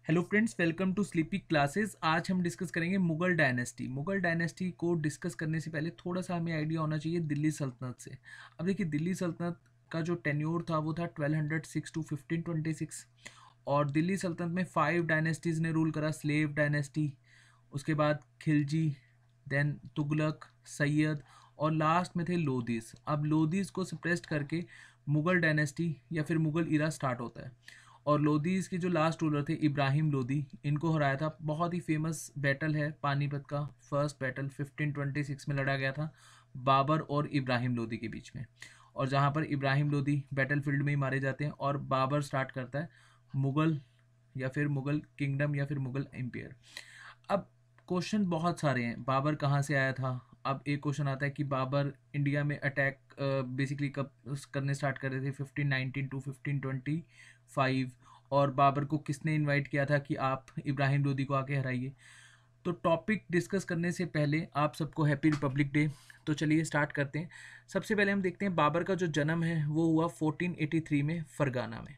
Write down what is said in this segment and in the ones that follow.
Hello friends, welcome to sleepy classes. आज हम discuss करेंगे मुगल डायनेस्टी। मुगल डायनेस्टी को डिस्कस करने से पहले थोड़ा सा हमें आइडिया होना चाहिए दिल्ली सल्तनत से। अब देखिए, दिल्ली सल्तनत का जो टेन्योर था वो था 1206 टू 1526। और दिल्ली सल्तनत में 5 डायनेस्टीज़ ने रूल करा। स्लेव डायनेस्टी, उसके बाद खिलजी, देन तुगलक, सैयद और लास्ट में थे लोदीज। अब लोदीज को सप्रेस्ट करके मुगल डायनेस्टी या फिर मुगल इरा स्टार्ट होता है। और लोदीज के जो लास्ट रूलर थे इब्राहिम लोदी, इनको हराया था। बहुत ही फेमस बैटल है पानीपत का। फर्स्ट बैटल 1526 में लड़ा गया था बाबर और इब्राहिम लोदी के बीच में। और जहाँ पर इब्राहिम लोदी बैटल फील्ड में ही मारे जाते हैं और बाबर स्टार्ट करता है मुगल या फिर मुगल किंगडम या फिर मुगल एम्पायर। अब क्वेश्चन बहुत सारे हैं। बाबर कहाँ से आया था? अब एक क्वेश्चन आता है कि बाबर इंडिया में अटैक बेसिकली कब करने स्टार्ट कर रहे थे? 1519 टू 1525। और बाबर को किसने इनवाइट किया था कि आप इब्राहिम लोदी को आके हराइए? तो टॉपिक डिस्कस करने से पहले आप सबको हैप्पी रिपब्लिक डे। तो चलिए स्टार्ट करते हैं। सबसे पहले हम देखते हैं बाबर का जो जन्म है वो हुआ 1483 में फरगाना में।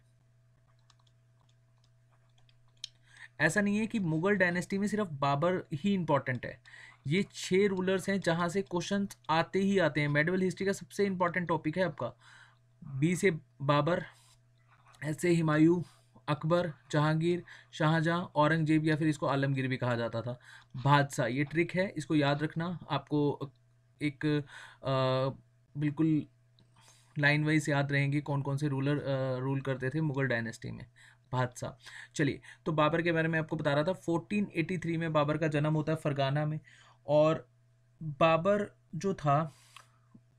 ऐसा नहीं है कि मुगल डायनेस्टी में सिर्फ बाबर ही इंपॉर्टेंट है। ये 6 रूलर्स हैं जहाँ से क्वेश्चन आते ही आते हैं। मेडिवल हिस्ट्री का सबसे इंपॉर्टेंट टॉपिक है आपका। बी से बाबर, एस से हुमायूं, अकबर, जहांगीर, शाहजहां, औरंगजेब या फिर इसको आलमगीर भी कहा जाता था। बादशाह, ये ट्रिक है, इसको याद रखना आपको। एक बिल्कुल लाइन वाइज याद रहेंगे कौन कौन से रूलर रूल करते थे मुगल डायनेस्टी में। बादशाह। चलिए, तो बाबर के बारे में आपको बता रहा था। 1483 में बाबर का जन्म होता है फरगाना में। और बाबर जो था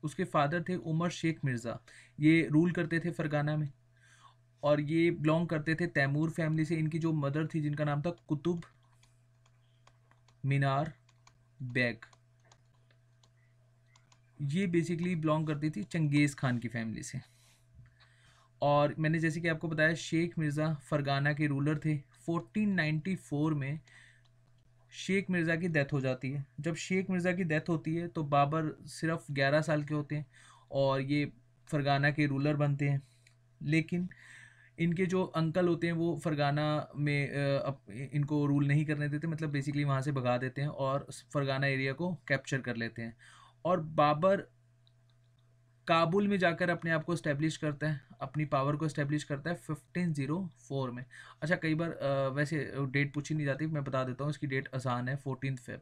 उसके फादर थे उमर शेख मिर्ज़ा। ये रूल करते थे फरगाना में और ये बिलोंग करते थे तैमूर फैमिली से। इनकी जो मदर थी जिनका नाम था कुतुब मीनार बेग, ये बेसिकली बिलोंग करती थी चंगेज़ खान की फैमिली से। और मैंने जैसे कि आपको बताया शेख मिर्ज़ा फरगाना के रूलर थे। 1494 में शेख मिर्ज़ा की डेथ हो जाती है। जब शेख मिर्ज़ा की डेथ होती है तो बाबर सिर्फ 11 साल के होते हैं और ये फरगाना के रूलर बनते हैं। लेकिन इनके जो अंकल होते हैं वो फरगाना में इनको रूल नहीं करने देते, मतलब बेसिकली वहाँ से भगा देते हैं और फरगाना एरिया को कैप्चर कर लेते हैं। और बाबर काबुल में जाकर अपने आप को इस्टेब्लिश करता है, अपनी पावर को इस्टेब्लिश करता है 1504 में। अच्छा, कई बार वैसे डेट पूछी नहीं जाती, मैं बता देता हूँ। इसकी डेट आसान है, 14 फेब।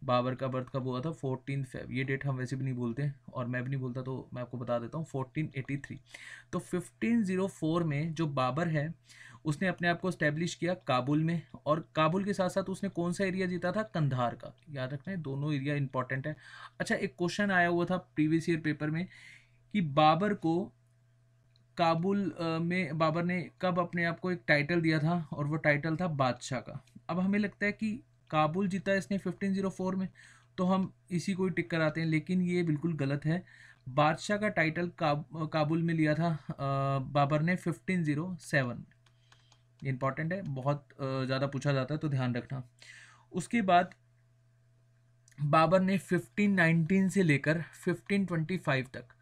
बाबर का बर्थ कब हुआ था? 14 फेब। ये डेट हम वैसे भी नहीं बोलते और मैं भी नहीं बोलता, तो मैं आपको बता देता हूँ 1483। तो 1504 में जो बाबर है उसने अपने आप को इस्टेब्लिश किया काबुल में। और काबुल के साथ साथ उसने कौन सा एरिया जीता था? कंधार का। याद रखना है, दोनों एरिया इंपॉर्टेंट है। अच्छा, एक क्वेश्चन आया हुआ था प्रीवियस ईयर पेपर में कि बाबर को काबुल में बाबर ने कब अपने आप को एक टाइटल दिया था, और वो टाइटल था बादशाह का। अब हमें लगता है कि काबुल जीता इसने 1504 में, तो हम इसी को ही टिक कराते हैं, लेकिन ये बिल्कुल गलत है। बादशाह का टाइटल काबुल में लिया था बाबर ने 1507। इंपॉर्टेंट है, बहुत ज़्यादा पूछा जाता है तो ध्यान रखना। उसके बाद बाबर ने 1519 से लेकर 1525 तक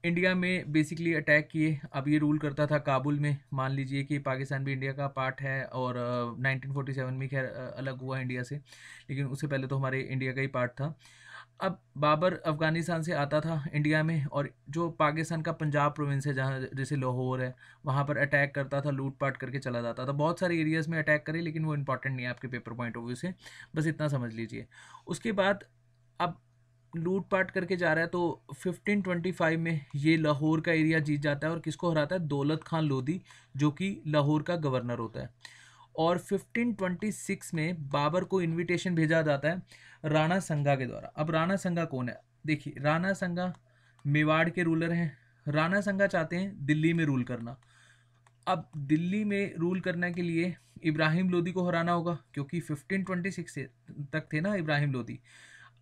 इंडिया में बेसिकली अटैक किए। अब ये रूल करता था काबुल में। मान लीजिए कि पाकिस्तान भी इंडिया का पार्ट है और 1947 में खैर अलग हुआ इंडिया से, लेकिन उससे पहले तो हमारे इंडिया का ही पार्ट था। अब बाबर अफ़गानिस्तान से आता था इंडिया में और जो पाकिस्तान का पंजाब प्रोविंस है, जहाँ जैसे लाहौर है, वहाँ पर अटैक करता था, लूट पाट करके चला जाता था। बहुत सारे एरियाज़ में अटैक करे, लेकिन वो इंपॉर्टेंट नहीं है आपके पेपर पॉइंट ऑफ व्यू से, बस इतना समझ लीजिए। उसके बाद अब लूट पाट करके जा रहा है तो 1525 में ये लाहौर का एरिया जीत जाता है और किसको हराता है? दौलत खान लोधी, जो कि लाहौर का गवर्नर होता है। और 1526 में बाबर को इनविटेशन भेजा जाता है राणा संगा के द्वारा। अब राणा संगा कौन है? देखिए, राणा संगा मेवाड़ के रूलर हैं। राणा संगा चाहते हैं दिल्ली में रूल करना। अब दिल्ली में रूल करने के लिए इब्राहिम लोदी को हराना होगा, क्योंकि 1526 से तक थे ना इब्राहिम लोदी।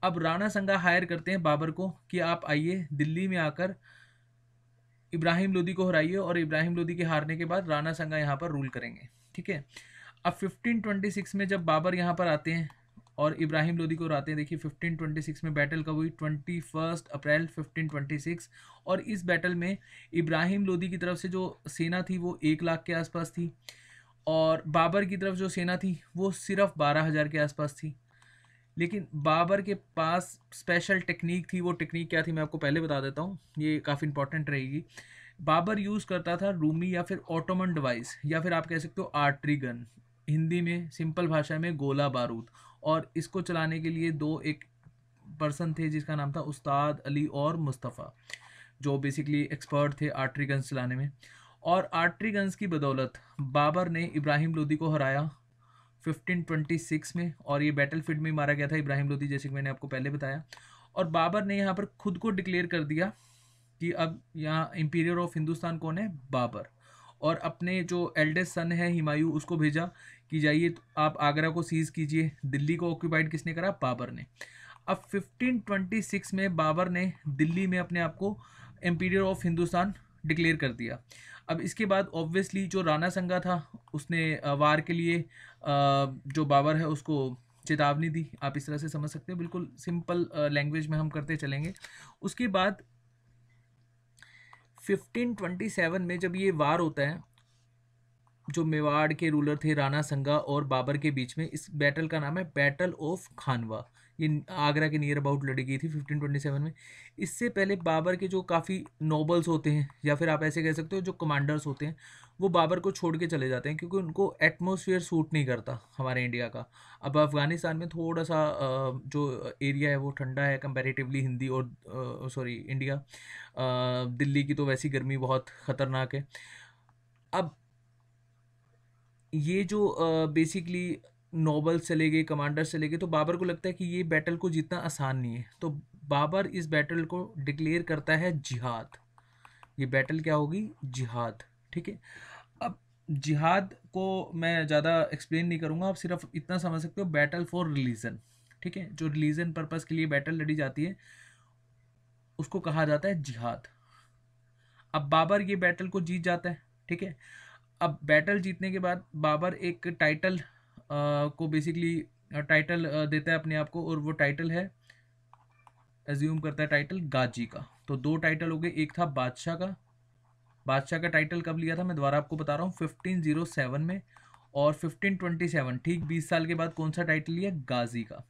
अब राणा संगा हायर करते हैं बाबर को कि आप आइए दिल्ली में आकर इब्राहिम लोदी को हराइए, और इब्राहिम लोदी के हारने के बाद राणा संगा यहाँ पर रूल करेंगे। ठीक है। अब 1526 में जब बाबर यहाँ पर आते हैं और इब्राहिम लोदी को हराते हैं, देखिए 1526 में बैटल कब हुई? 21 अप्रैल 1526। और इस बैटल में इब्राहिम लोदी की तरफ से जो सेना थी वो 1 लाख के आसपास थी, और बाबर की तरफ जो सेना थी वो सिर्फ 12,000 के आसपास थी। लेकिन बाबर के पास स्पेशल टेक्निक थी। वो टेक्निक क्या थी मैं आपको पहले बता देता हूँ, ये काफ़ी इंपॉर्टेंट रहेगी। बाबर यूज़ करता था रूमी या फिर ऑटोमन डिवाइस, या फिर आप कह सकते हो आर्टरी गन, हिंदी में सिंपल भाषा में गोला बारूद। और इसको चलाने के लिए दो एक पर्सन थे जिसका नाम था उस्ताद अली और मुस्तफ़ा, जो बेसिकली एक्सपर्ट थे आर्टरी गन्स चलाने में। और आर्टरी गन्स की बदौलत बाबर ने इब्राहिम लोदी को हराया 1526 में, और ये बैटलफील्ड में मारा गया था इब्राहिम लोदी, जैसे कि मैंने आपको पहले बताया। और बाबर ने यहाँ पर खुद को डिक्लेयर कर दिया कि अब यहाँ इंपीरियर ऑफ हिंदुस्तान कौन है, बाबर। और अपने जो एल्डेस्ट सन है हुमायूं, उसको भेजा कि जाइए तो आप आगरा को सीज कीजिए। दिल्ली को ऑक्यूपाइड किसने करा, बाबर ने। अब 1526 में बाबर ने दिल्ली में अपने आप को एम्पीरियर ऑफ हिंदुस्तान डिक्लेयर कर दिया। अब इसके बाद ऑब्वियसली जो राणा संगा था उसने वार के लिए जो बाबर है उसको चेतावनी दी। आप इस तरह से समझ सकते हैं, बिल्कुल सिंपल लैंग्वेज में हम करते चलेंगे। उसके बाद 1527 में जब ये वार होता है, जो मेवाड़ के रूलर थे राणा संगा और बाबर के बीच में, इस बैटल का नाम है बैटल ऑफ खानवा। ये आगरा के नियर अबाउट लड़ी गई थी 1527 में। इससे पहले बाबर के जो काफ़ी नोबल्स होते हैं, या फिर आप ऐसे कह सकते हो जो कमांडर्स होते हैं, वो बाबर को छोड़ के चले जाते हैं क्योंकि उनको एटमॉस्फेयर सूट नहीं करता हमारे इंडिया का। अब अफ़गानिस्तान में थोड़ा सा जो एरिया है वो ठंडा है कंपैरेटिवली हिंदी और सॉरी इंडिया। दिल्ली की तो वैसी गर्मी बहुत ख़तरनाक है। अब ये जो बेसिकली नोबल्स चले गए, कमांडर्स चले गए, तो बाबर को लगता है कि ये बैटल को जीतना आसान नहीं है। तो बाबर इस बैटल को डिक्लेयर करता है जिहाद। ये बैटल क्या होगी, जिहाद। ठीक है। अब जिहाद को मैं ज़्यादा एक्सप्लेन नहीं करूँगा, आप सिर्फ इतना समझ सकते हो, बैटल फॉर रिलीजन। ठीक है, जो रिलीजन पर्पज़ के लिए बैटल लड़ी जाती है उसको कहा जाता है जिहाद। अब बाबर ये बैटल को जीत जाता है। ठीक है। अब बैटल जीतने के बाद बाबर एक टाइटल को बेसिकली टाइटल देता है अपने आप को, और वो टाइटल है, एज्यूम करता है टाइटल गाजी का। तो दो टाइटल हो गए, एक था बादशाह का। बादशाह का टाइटल कब लिया था मैं दोबारा आपको बता रहा हूँ, 1507 में। और 1527 ठीक 20 साल के बाद कौन सा टाइटल लिया, गाजी का।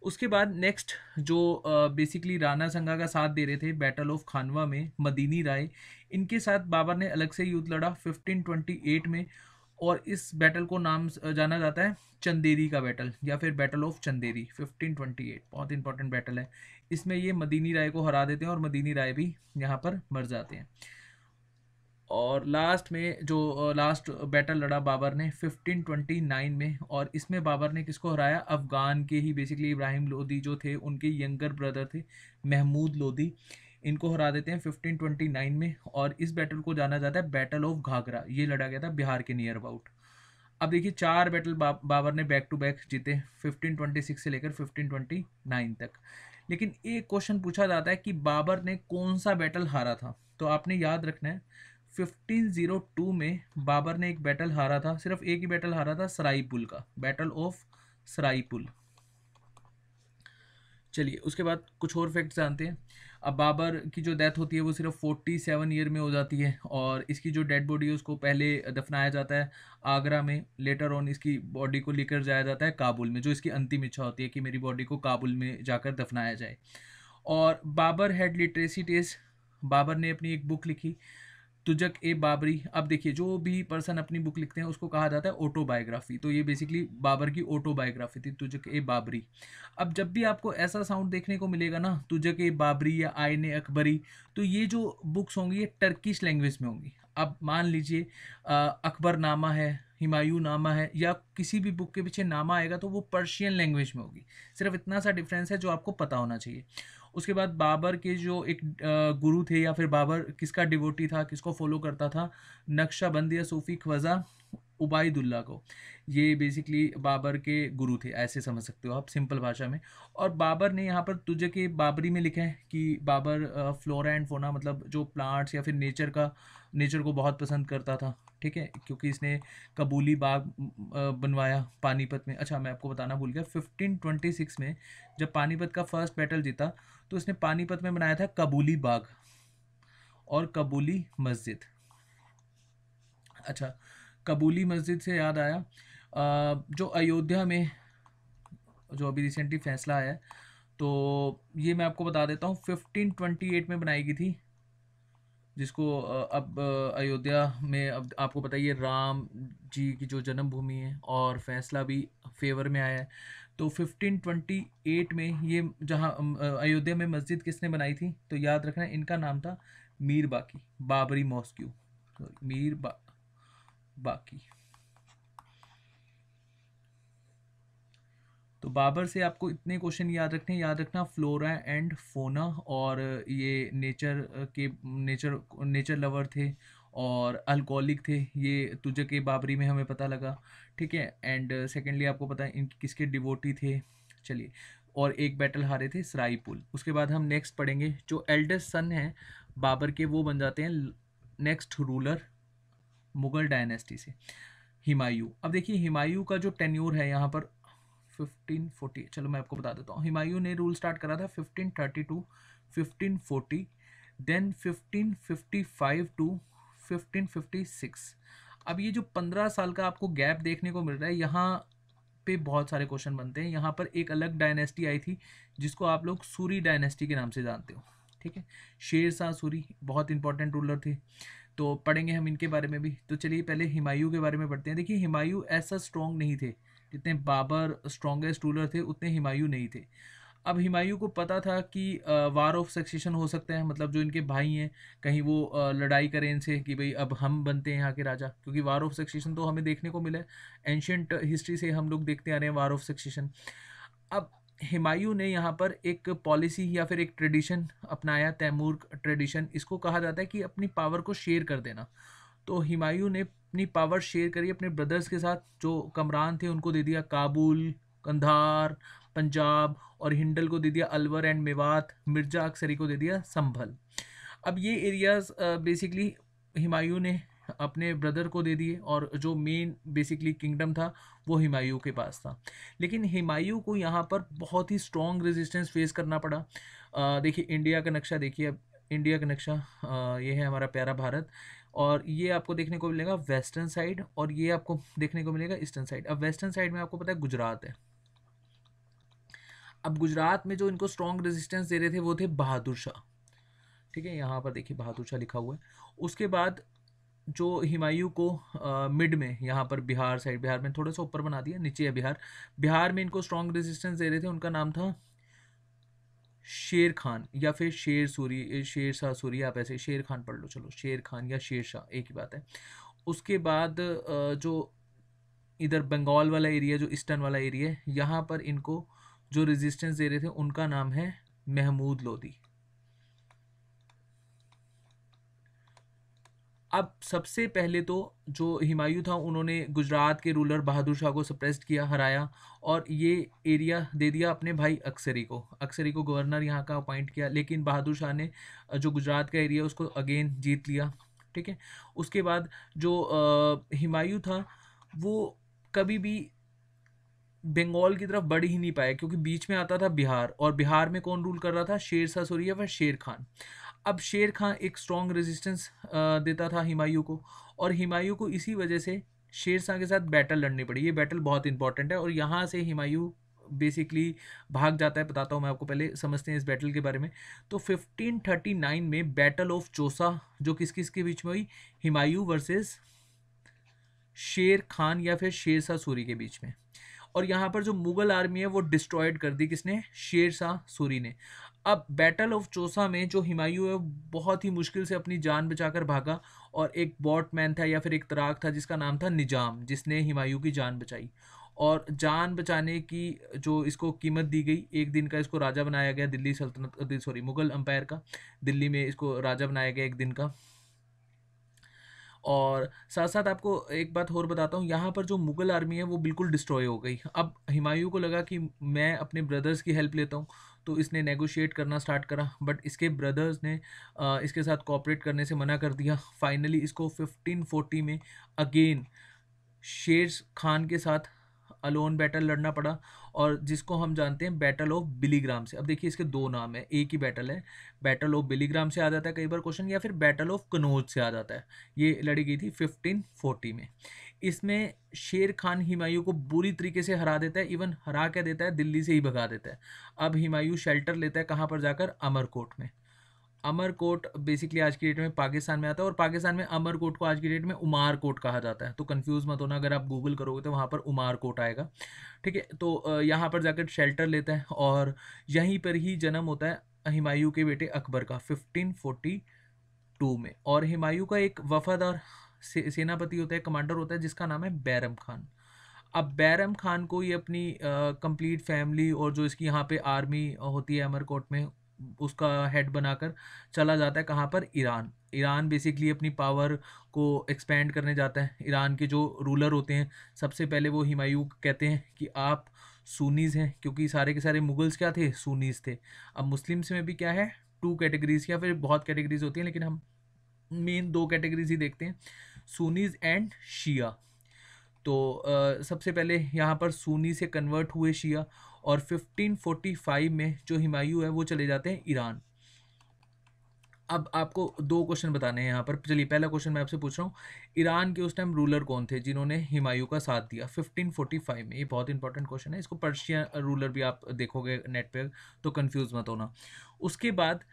उसके बाद नेक्स्ट जो बेसिकली राणा संगा का साथ दे रहे थे बैटल ऑफ खानवा में, मदीनी राय, इनके साथ बाबर ने अलग से युद्ध लड़ा 1528 में। और इस बैटल को नाम जाना जाता है चंदेरी का बैटल, या फिर बैटल ऑफ चंदेरी 1528। बहुत इंपॉर्टेंट बैटल है। इसमें ये मदीनी राय को हरा देते हैं और मदीनी राय भी यहाँ पर मर जाते हैं। और लास्ट में जो लास्ट बैटल लड़ा बाबर ने 1529 में, और इसमें बाबर ने किसको हराया, अफ़गान के ही बेसिकली इब्राहिम लोदी जो थे उनके यंगर ब्रदर थे महमूद लोदी, इनको हरा देते हैं 1529 में। और इस बैटल को जाना जाता है बैटल ऑफ घाघरा। ये लड़ा गया था बिहार के नियर अबाउट। अब देखिए 4 बैटल बाबर ने बैक टू बैक जीते 1526 से लेकर 1529 तक। लेकिन एक क्वेश्चन पूछा जाता है कि बाबर ने कौन सा बैटल हारा था। तो आपने याद रखना है 1502 में बाबर ने एक बैटल हारा था, सिर्फ एक ही बैटल हारा था, सराईपुल का, बैटल ऑफ सराईपुल। चलिए उसके बाद कुछ और फैक्ट्स जानते हैं। अब बाबर की जो डेथ होती है वो सिर्फ 47 ईयर में हो जाती है, और इसकी जो डेड बॉडी है उसको पहले दफनाया जाता है आगरा में, लेटर ऑन इसकी बॉडी को लेकर जाया जाता है काबुल में, जो इसकी अंतिम इच्छा होती है कि मेरी बॉडी को काबुल में जाकर दफनाया जाए। और Babur had literacy test. Babur ने अपनी एक बुक लिखी तुजक ए बाबरी। अब देखिए जो भी पर्सन अपनी बुक लिखते हैं उसको कहा जाता है ऑटोबायोग्राफी, तो ये बेसिकली बाबर की ऑटोबायोग्राफी थी, तुजक ए बाबरी। अब जब भी आपको ऐसा साउंड देखने को मिलेगा ना, तुजक ए बाबरी या आयने अकबरी, तो ये जो बुक्स होंगी ये टर्किश लैंग्वेज में होंगी। अब मान लीजिए अकबर नामा है, हुमायूं नामा है, या किसी भी बुक के पीछे नामा आएगा तो वो पर्शियन लैंग्वेज में होगी। सिर्फ इतना सा डिफरेंस है जो आपको पता होना चाहिए। उसके बाद बाबर के जो एक गुरु थे, या फिर बाबर किसका डिवोटी था, किसको फॉलो करता था, नक्शबंदी या सूफी ख्वाजा उबाइदुल्ला को। ये बेसिकली बाबर के गुरु थे, ऐसे समझ सकते हो आप सिंपल भाषा में। और बाबर ने यहाँ पर तुझे के बाबरी में लिखा है कि बाबर फ्लोरा एंड फोना, मतलब जो प्लांट्स या फिर नेचर को बहुत पसंद करता था। ठीक है, क्योंकि इसने कबूली बाग बनवाया पानीपत में। अच्छा मैं आपको बताना भूल गया, 1526 में जब पानीपत का फर्स्ट बैटल जीता तो इसने पानीपत में बनाया था कबूली बाग और कबूली मस्जिद। अच्छा कबूली मस्जिद से याद आया, जो अयोध्या में जो अभी रिसेंटली फैसला आया है, तो ये मैं आपको बता देता हूँ, 1528 में बनाई गई थी, जिसको अब अयोध्या में, अब आपको पता ही है, राम जी की जो जन्मभूमि है और फैसला भी फेवर में आया है। तो 1528 में ये जहाँ अयोध्या में मस्जिद किसने बनाई थी, तो याद रखना इनका नाम था मीर बाकी, बाबरी मॉस्क्यू, बाकी। तो बाबर से आपको इतने क्वेश्चन याद रखना फ्लोरा एंड फोना, और ये नेचर लवर थे और अल्कोहलिक थे, ये तुझे के बाबरी में हमें पता लगा, ठीक है। एंड सेकेंडली आपको पता है इन किसके डिवोटी थे, चलिए, और एक बैटल हारे थे सराइपुल। उसके बाद हम नेक्स्ट पढ़ेंगे, जो एल्डेस्ट सन है बाबर के, वो बन जाते हैं नेक्स्ट रूलर मुगल डायनेस्टी से, हुमायूं। अब देखिए हुमायूं का जो टेन्योर है यहाँ पर 1540, चलो मैं आपको बता देता हूँ। हुमायूं ने रूल स्टार्ट करा था 1532 1540, देन 1555 टू 1556। अब ये जो 15 साल का आपको गैप देखने को मिल रहा है, यहाँ पे बहुत सारे क्वेश्चन बनते हैं। यहाँ पर एक अलग डायनेस्टी आई थी जिसको आप लोग सूरी डायनेस्टी के नाम से जानते हो, ठीक है। शेर शाह सूरी बहुत इंपॉर्टेंट रूलर थे, तो पढ़ेंगे हम इनके बारे में भी। तो चलिए पहले हुमायूं के बारे में पढ़ते हैं। देखिए हुमायूं ऐसा स्ट्रॉन्ग नहीं थे, जितने बाबर स्ट्रॉन्गेस्ट रूलर थे उतने हुमायूं नहीं थे। अब हुमायूं को पता था कि वार ऑफ सक्सेशन हो सकता है, मतलब जो इनके भाई हैं कहीं वो लड़ाई करें इनसे कि भाई अब हम बनते हैं यहाँ के राजा, क्योंकि वार ऑफ सक्सेशन तो हमें देखने को मिला है, एंशियंट हिस्ट्री से हम लोग देखते आ रहे हैं वार ऑफ सक्सेशन। अब हुमायूं ने यहाँ पर एक पॉलिसी या फिर एक ट्रेडिशन अपनाया, तैमूर ट्रेडिशन, इसको कहा जाता है कि अपनी पावर को शेयर कर देना। तो हुमायूं ने अपनी पावर शेयर करी अपने ब्रदर्स के साथ, जो कमरान थे उनको दे दिया काबुल, कंधार, पंजाब, और हिंडल को दे दिया अलवर एंड मेवात, मिर्जा अक्सरी को दे दिया संभल। अब ये एरियाज बेसिकली हुमायूं ने अपने ब्रदर को दे दिए, और जो मेन बेसिकली किंगडम था वो हुमायूं के पास था। लेकिन हुमायूं को यहाँ पर बहुत ही स्ट्रॉन्ग रेजिस्टेंस फेस करना पड़ा। देखिए इंडिया का नक्शा देखिए, अब इंडिया का नक्शा ये है हमारा प्यारा भारत, और ये आपको देखने को मिलेगा वेस्टर्न साइड, और ये आपको देखने को मिलेगा ईस्टर्न साइड। अब वेस्टर्न साइड में आपको पता है गुजरात है। अब गुजरात में जो इनको स्ट्रॉन्ग रेजिस्टेंस दे रहे थे वो थे बहादुर शाह, ठीक है, यहाँ पर देखिए बहादुर शाह लिखा हुआ है। उसके बाद जो हुमायूं को मिड में यहाँ पर बिहार साइड, बिहार में थोड़ा सा ऊपर बना दिया, नीचे है बिहार, बिहार में इनको स्ट्रॉन्ग रेजिस्टेंस दे रहे थे, उनका नाम था शेर खान या फिर शेर सूरी, शेर शाह सूरी, आप ऐसे शेर खान पढ़ लो, चलो शेर खान या शेर शाह एक ही बात है। उसके बाद जो इधर बंगाल वाला एरिया, जो ईस्टर्न वाला एरिया है, यहाँ पर इनको जो रेजिस्टेंस दे रहे थे उनका नाम है महमूद लोदी। अब सबसे पहले तो जो हुमायूं था उन्होंने गुजरात के रूलर बहादुर शाह को सप्रेस्ड किया, हराया, और ये एरिया दे दिया अपने भाई अक्सरी को। अक्सरी को गवर्नर यहाँ का अपॉइंट किया, लेकिन बहादुर शाह ने जो गुजरात का एरिया उसको अगेन जीत लिया, ठीक है। उसके बाद जो हुमायूं था वो कभी भी बंगाल की तरफ बढ़ ही नहीं पाया, क्योंकि बीच में आता था बिहार, और बिहार में कौन रूल कर रहा था, शेर शाह सूरी या फिर शेर खान। अब शेर खान एक स्ट्रॉन्ग रेजिस्टेंस देता था हुमायूं को, और हुमायूं को इसी वजह से शेर शाह के साथ बैटल लड़नी पड़ी। ये बैटल बहुत इंपॉर्टेंट है, और यहाँ से हुमायूं बेसिकली भाग जाता है। बताता हूँ मैं आपको, पहले समझते हैं इस बैटल के बारे में। तो 1539 में बैटल ऑफ चौसा, जो किस किस के बीच में हुई, हुमायूं वर्सेस शेर खान या फिर शेर शाह सूरी के बीच में। और यहाँ पर जो मुगल आर्मी है वो डिस्ट्रॉयड कर दी किसने, शेर शाह सूरी ने। अब बैटल ऑफ चौसा में जो हुमायूं है बहुत ही मुश्किल से अपनी जान बचाकर भागा, और एक बॉटमैन था या फिर एक तराक था जिसका नाम था निजाम, जिसने हुमायूं की जान बचाई। और जान बचाने की जो इसको कीमत दी गई, एक दिन का इसको राजा बनाया गया, दिल्ली सल्तनत, सॉरी मुगल अंपायर का, दिल्ली में इसको राजा बनाया गया एक दिन का। और साथ साथ आपको एक बात और बताता हूँ, यहाँ पर जो मुगल आर्मी है वो बिल्कुल डिस्ट्रॉय हो गई। अब हुमायूं को लगा कि मैं अपने ब्रदर्स की हेल्प लेता हूँ, तो इसने नेगोशिएट करना स्टार्ट करा, बट इसके ब्रदर्स ने इसके साथ कोऑपरेट करने से मना कर दिया। फाइनली इसको 1540 में अगेन शेर खान के साथ अलोन बैटल लड़ना पड़ा, और जिसको हम जानते हैं बैटल ऑफ बिलीग्राम से। अब देखिए इसके दो नाम है, एक ही बैटल है, बैटल ऑफ बिलीग्राम से आ जाता है कई बार क्वेश्चन, या फिर बैटल ऑफ कनौज से आ जाता है। ये लड़ी गई थी 1540 में। इसमें शेर खान हुमायूं को बुरी तरीके से हरा देता है, इवन हरा क्या देता है, दिल्ली से ही भगा देता है। अब हुमायूं शेल्टर लेता है कहाँ पर जाकर, अमरकोट में। अमरकोट बेसिकली आज की डेट में पाकिस्तान में आता है, और पाकिस्तान में अमरकोट को आज की डेट में उमार कोट कहा जाता है। तो कंफ्यूज मत होना, अगर आप गूगल करोगे तो वहाँ पर उमार कोट आएगा, ठीक है। तो यहाँ पर जाकर शेल्टर लेता है, और यहीं पर ही जन्म होता है हुमायूं के बेटे अकबर का 1542 में। और हुमायूं का एक वफादार सेनापति होता है, कमांडर होता है, जिसका नाम है बैरम खान। अब बैरम खान को ये अपनी कंप्लीट फैमिली और जो इसकी यहाँ पे आर्मी होती है अमरकोट में, उसका हेड बनाकर चला जाता है कहाँ पर, ईरान। ईरान बेसिकली अपनी पावर को एक्सपेंड करने जाता है। ईरान के जो रूलर होते हैं, सबसे पहले वो हुमायूं कहते हैं कि आप सुन्नीज हैं, क्योंकि सारे के सारे मुगल्स क्या थे, सुन्नीज थे। अब मुस्लिम्स में भी क्या है, 2 कैटेगरीज, या फिर बहुत कैटेगरीज होती हैं, लेकिन हम मेन 2 कैटेगरीज ही देखते हैं, सुन्नीज एंड शिया। तो सबसे पहले यहाँ पर सुन्नी से कन्वर्ट हुए शिया, और 1545 में जो हुमायूं है वो चले जाते हैं ईरान। अब आपको 2 क्वेश्चन बताने हैं यहाँ पर। चलिए पहला क्वेश्चन मैं आपसे पूछ रहा हूँ, ईरान के उस टाइम रूलर कौन थे जिन्होंने हुमायूं का साथ दिया 1545 में? ये बहुत इंपॉर्टेंट क्वेश्चन है, इसको पर्शियन रूलर भी आप देखोगे नेट पे, तो कंफ्यूज मत होना। उसके बाद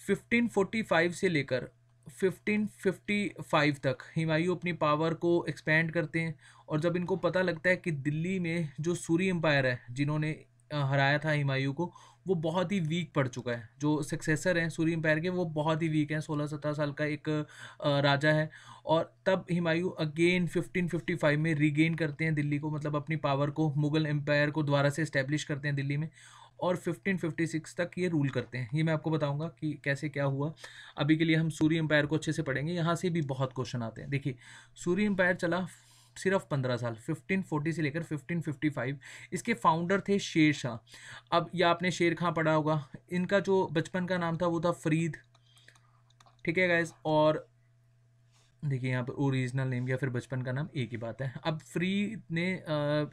1545 से लेकर 1555 तक हुमायूं अपनी पावर को एक्सपेंड करते हैं, और जब इनको पता लगता है कि दिल्ली में जो सूरी एम्पायर है जिन्होंने हराया था हुमायूं को, वो बहुत ही वीक पड़ चुका है। जो सक्सेसर हैं सूरी एम्पायर के, वो बहुत ही वीक हैं, 16-17 साल का एक राजा है। और तब हुमायूं अगेन 1555 में रीगेन करते हैं दिल्ली को, मतलब अपनी पावर को, मुगल एम्पायर को दोबारा से इस्टेब्लिश करते हैं दिल्ली में, और 1556 तक ये रूल करते हैं। ये मैं आपको बताऊंगा कि कैसे क्या हुआ। अभी के लिए हम सूरी एम्पायर को अच्छे से पढ़ेंगे, यहाँ से भी बहुत क्वेश्चन आते हैं। देखिए, सूरी एम्पायर चला सिर्फ 15 साल, 1540 से लेकर 1555। इसके फाउंडर थे शेर शाह। अब ये आपने शेर खां पढ़ा होगा, इनका जो बचपन का नाम था वो था फरीद, ठीक है गाइज। और देखिए यहाँ पर ओरिजिनल नेम या फिर बचपन का नाम एक ही बात है। अब फरीद ने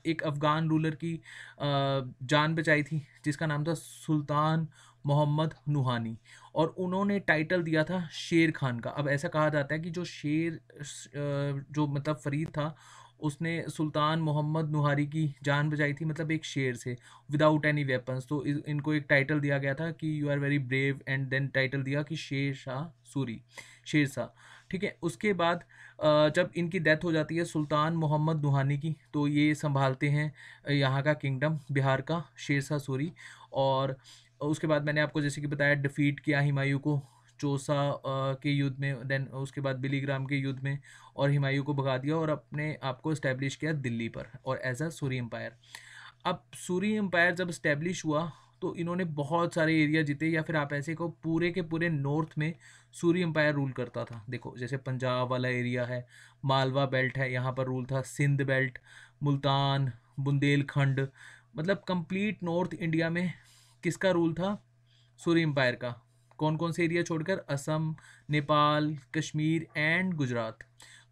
एक अफ़गान रूलर की जान बचाई थी, जिसका नाम था सुल्तान मोहम्मद नुहानी, और उन्होंने टाइटल दिया था शेर खान का। अब ऐसा कहा जाता है कि जो शेर जो मतलब फरीद था, उसने सुल्तान मोहम्मद नुहारी की जान बचाई थी, मतलब एक शेर से, विदाउट एनी वेपन्स। तो इनको एक टाइटल दिया गया था कि you are very brave, and then title दिया कि शेर शाह सूरी, शेर शाह, ठीक है। उसके बाद जब इनकी डेथ हो जाती है सुल्तान मोहम्मद नुहानी की, तो ये संभालते हैं यहाँ का किंगडम, बिहार का, शेरशाह सूरी। और उसके बाद मैंने आपको जैसे कि बताया, डिफीट किया हुमायूं को चौसा के युद्ध में, देन उसके बाद बिलीग्राम के युद्ध में, और हुमायूं को भगा दिया और अपने आप को इस्टेब्लिश किया दिल्ली पर, और एज अ सूरी एम्पायर। अब सूरी एम्पायर जब इस्टेब्लिश हुआ, तो इन्होंने बहुत सारे एरिया जीते, या फिर आप ऐसे को पूरे के पूरे नॉर्थ में सूरी एम्पायर रूल करता था। देखो जैसे पंजाब वाला एरिया है, मालवा बेल्ट है, यहाँ पर रूल था, सिंध बेल्ट, मुल्तान, बुंदेलखंड, मतलब कंप्लीट नॉर्थ इंडिया में किसका रूल था, सूरी एम्पायर का। कौन कौन से एरिया छोड़कर, असम, नेपाल, कश्मीर एंड गुजरात।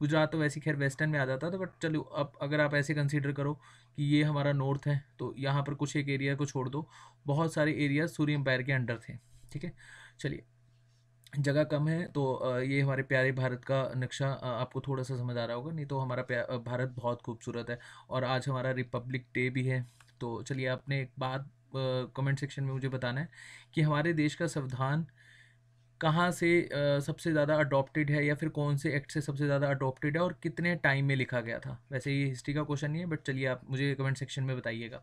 गुजरात तो वैसे खैर वेस्टर्न में आ जाता था, बट चलो अब अगर आप ऐसे कंसीडर करो कि ये हमारा नॉर्थ है, तो यहाँ पर कुछ एक एरिया को छोड़ दो, बहुत सारे एरिया सूरी एम्पायर के अंडर थे, ठीक है। चलिए, जगह कम है तो ये हमारे प्यारे भारत का नक्शा आपको थोड़ा सा समझ आ रहा होगा, नहीं तो हमारा भारत बहुत खूबसूरत है, और आज हमारा रिपब्लिक डे भी है। तो चलिए, आपने एक बात कमेंट सेक्शन में मुझे बताना है कि हमारे देश का संविधान कहाँ से सबसे ज़्यादा अडॉप्टेड है, या फिर कौन से एक्ट से सबसे ज़्यादा अडॉप्टेड है, और कितने टाइम में लिखा गया था। वैसे ये हिस्ट्री का क्वेश्चन नहीं है, बट चलिए आप मुझे कमेंट सेक्शन में बताइएगा।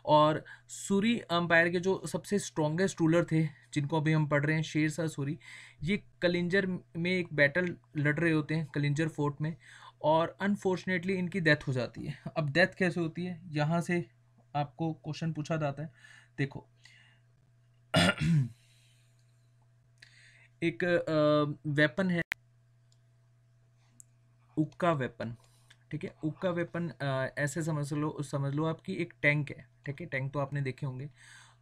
और सूरी एम्पायर के जो सबसे स्ट्रॉन्गेस्ट रूलर थे, जिनको अभी हम पढ़ रहे हैं, शेर शाह सूरी, ये कलिंजर में एक बैटल लड़ रहे होते हैं, कलिंजर फोर्ट में, और अनफॉर्चुनेटली इनकी डेथ हो जाती है। अब डेथ कैसे होती है, यहाँ से आपको क्वेश्चन पूछा जाता है। देखो एक वेपन है, उक्का वेपन, ठीक है। उक्का वेपन ऐसे समझ लो आपकी एक टैंक है, ठीक है। टैंक तो आपने देखे होंगे।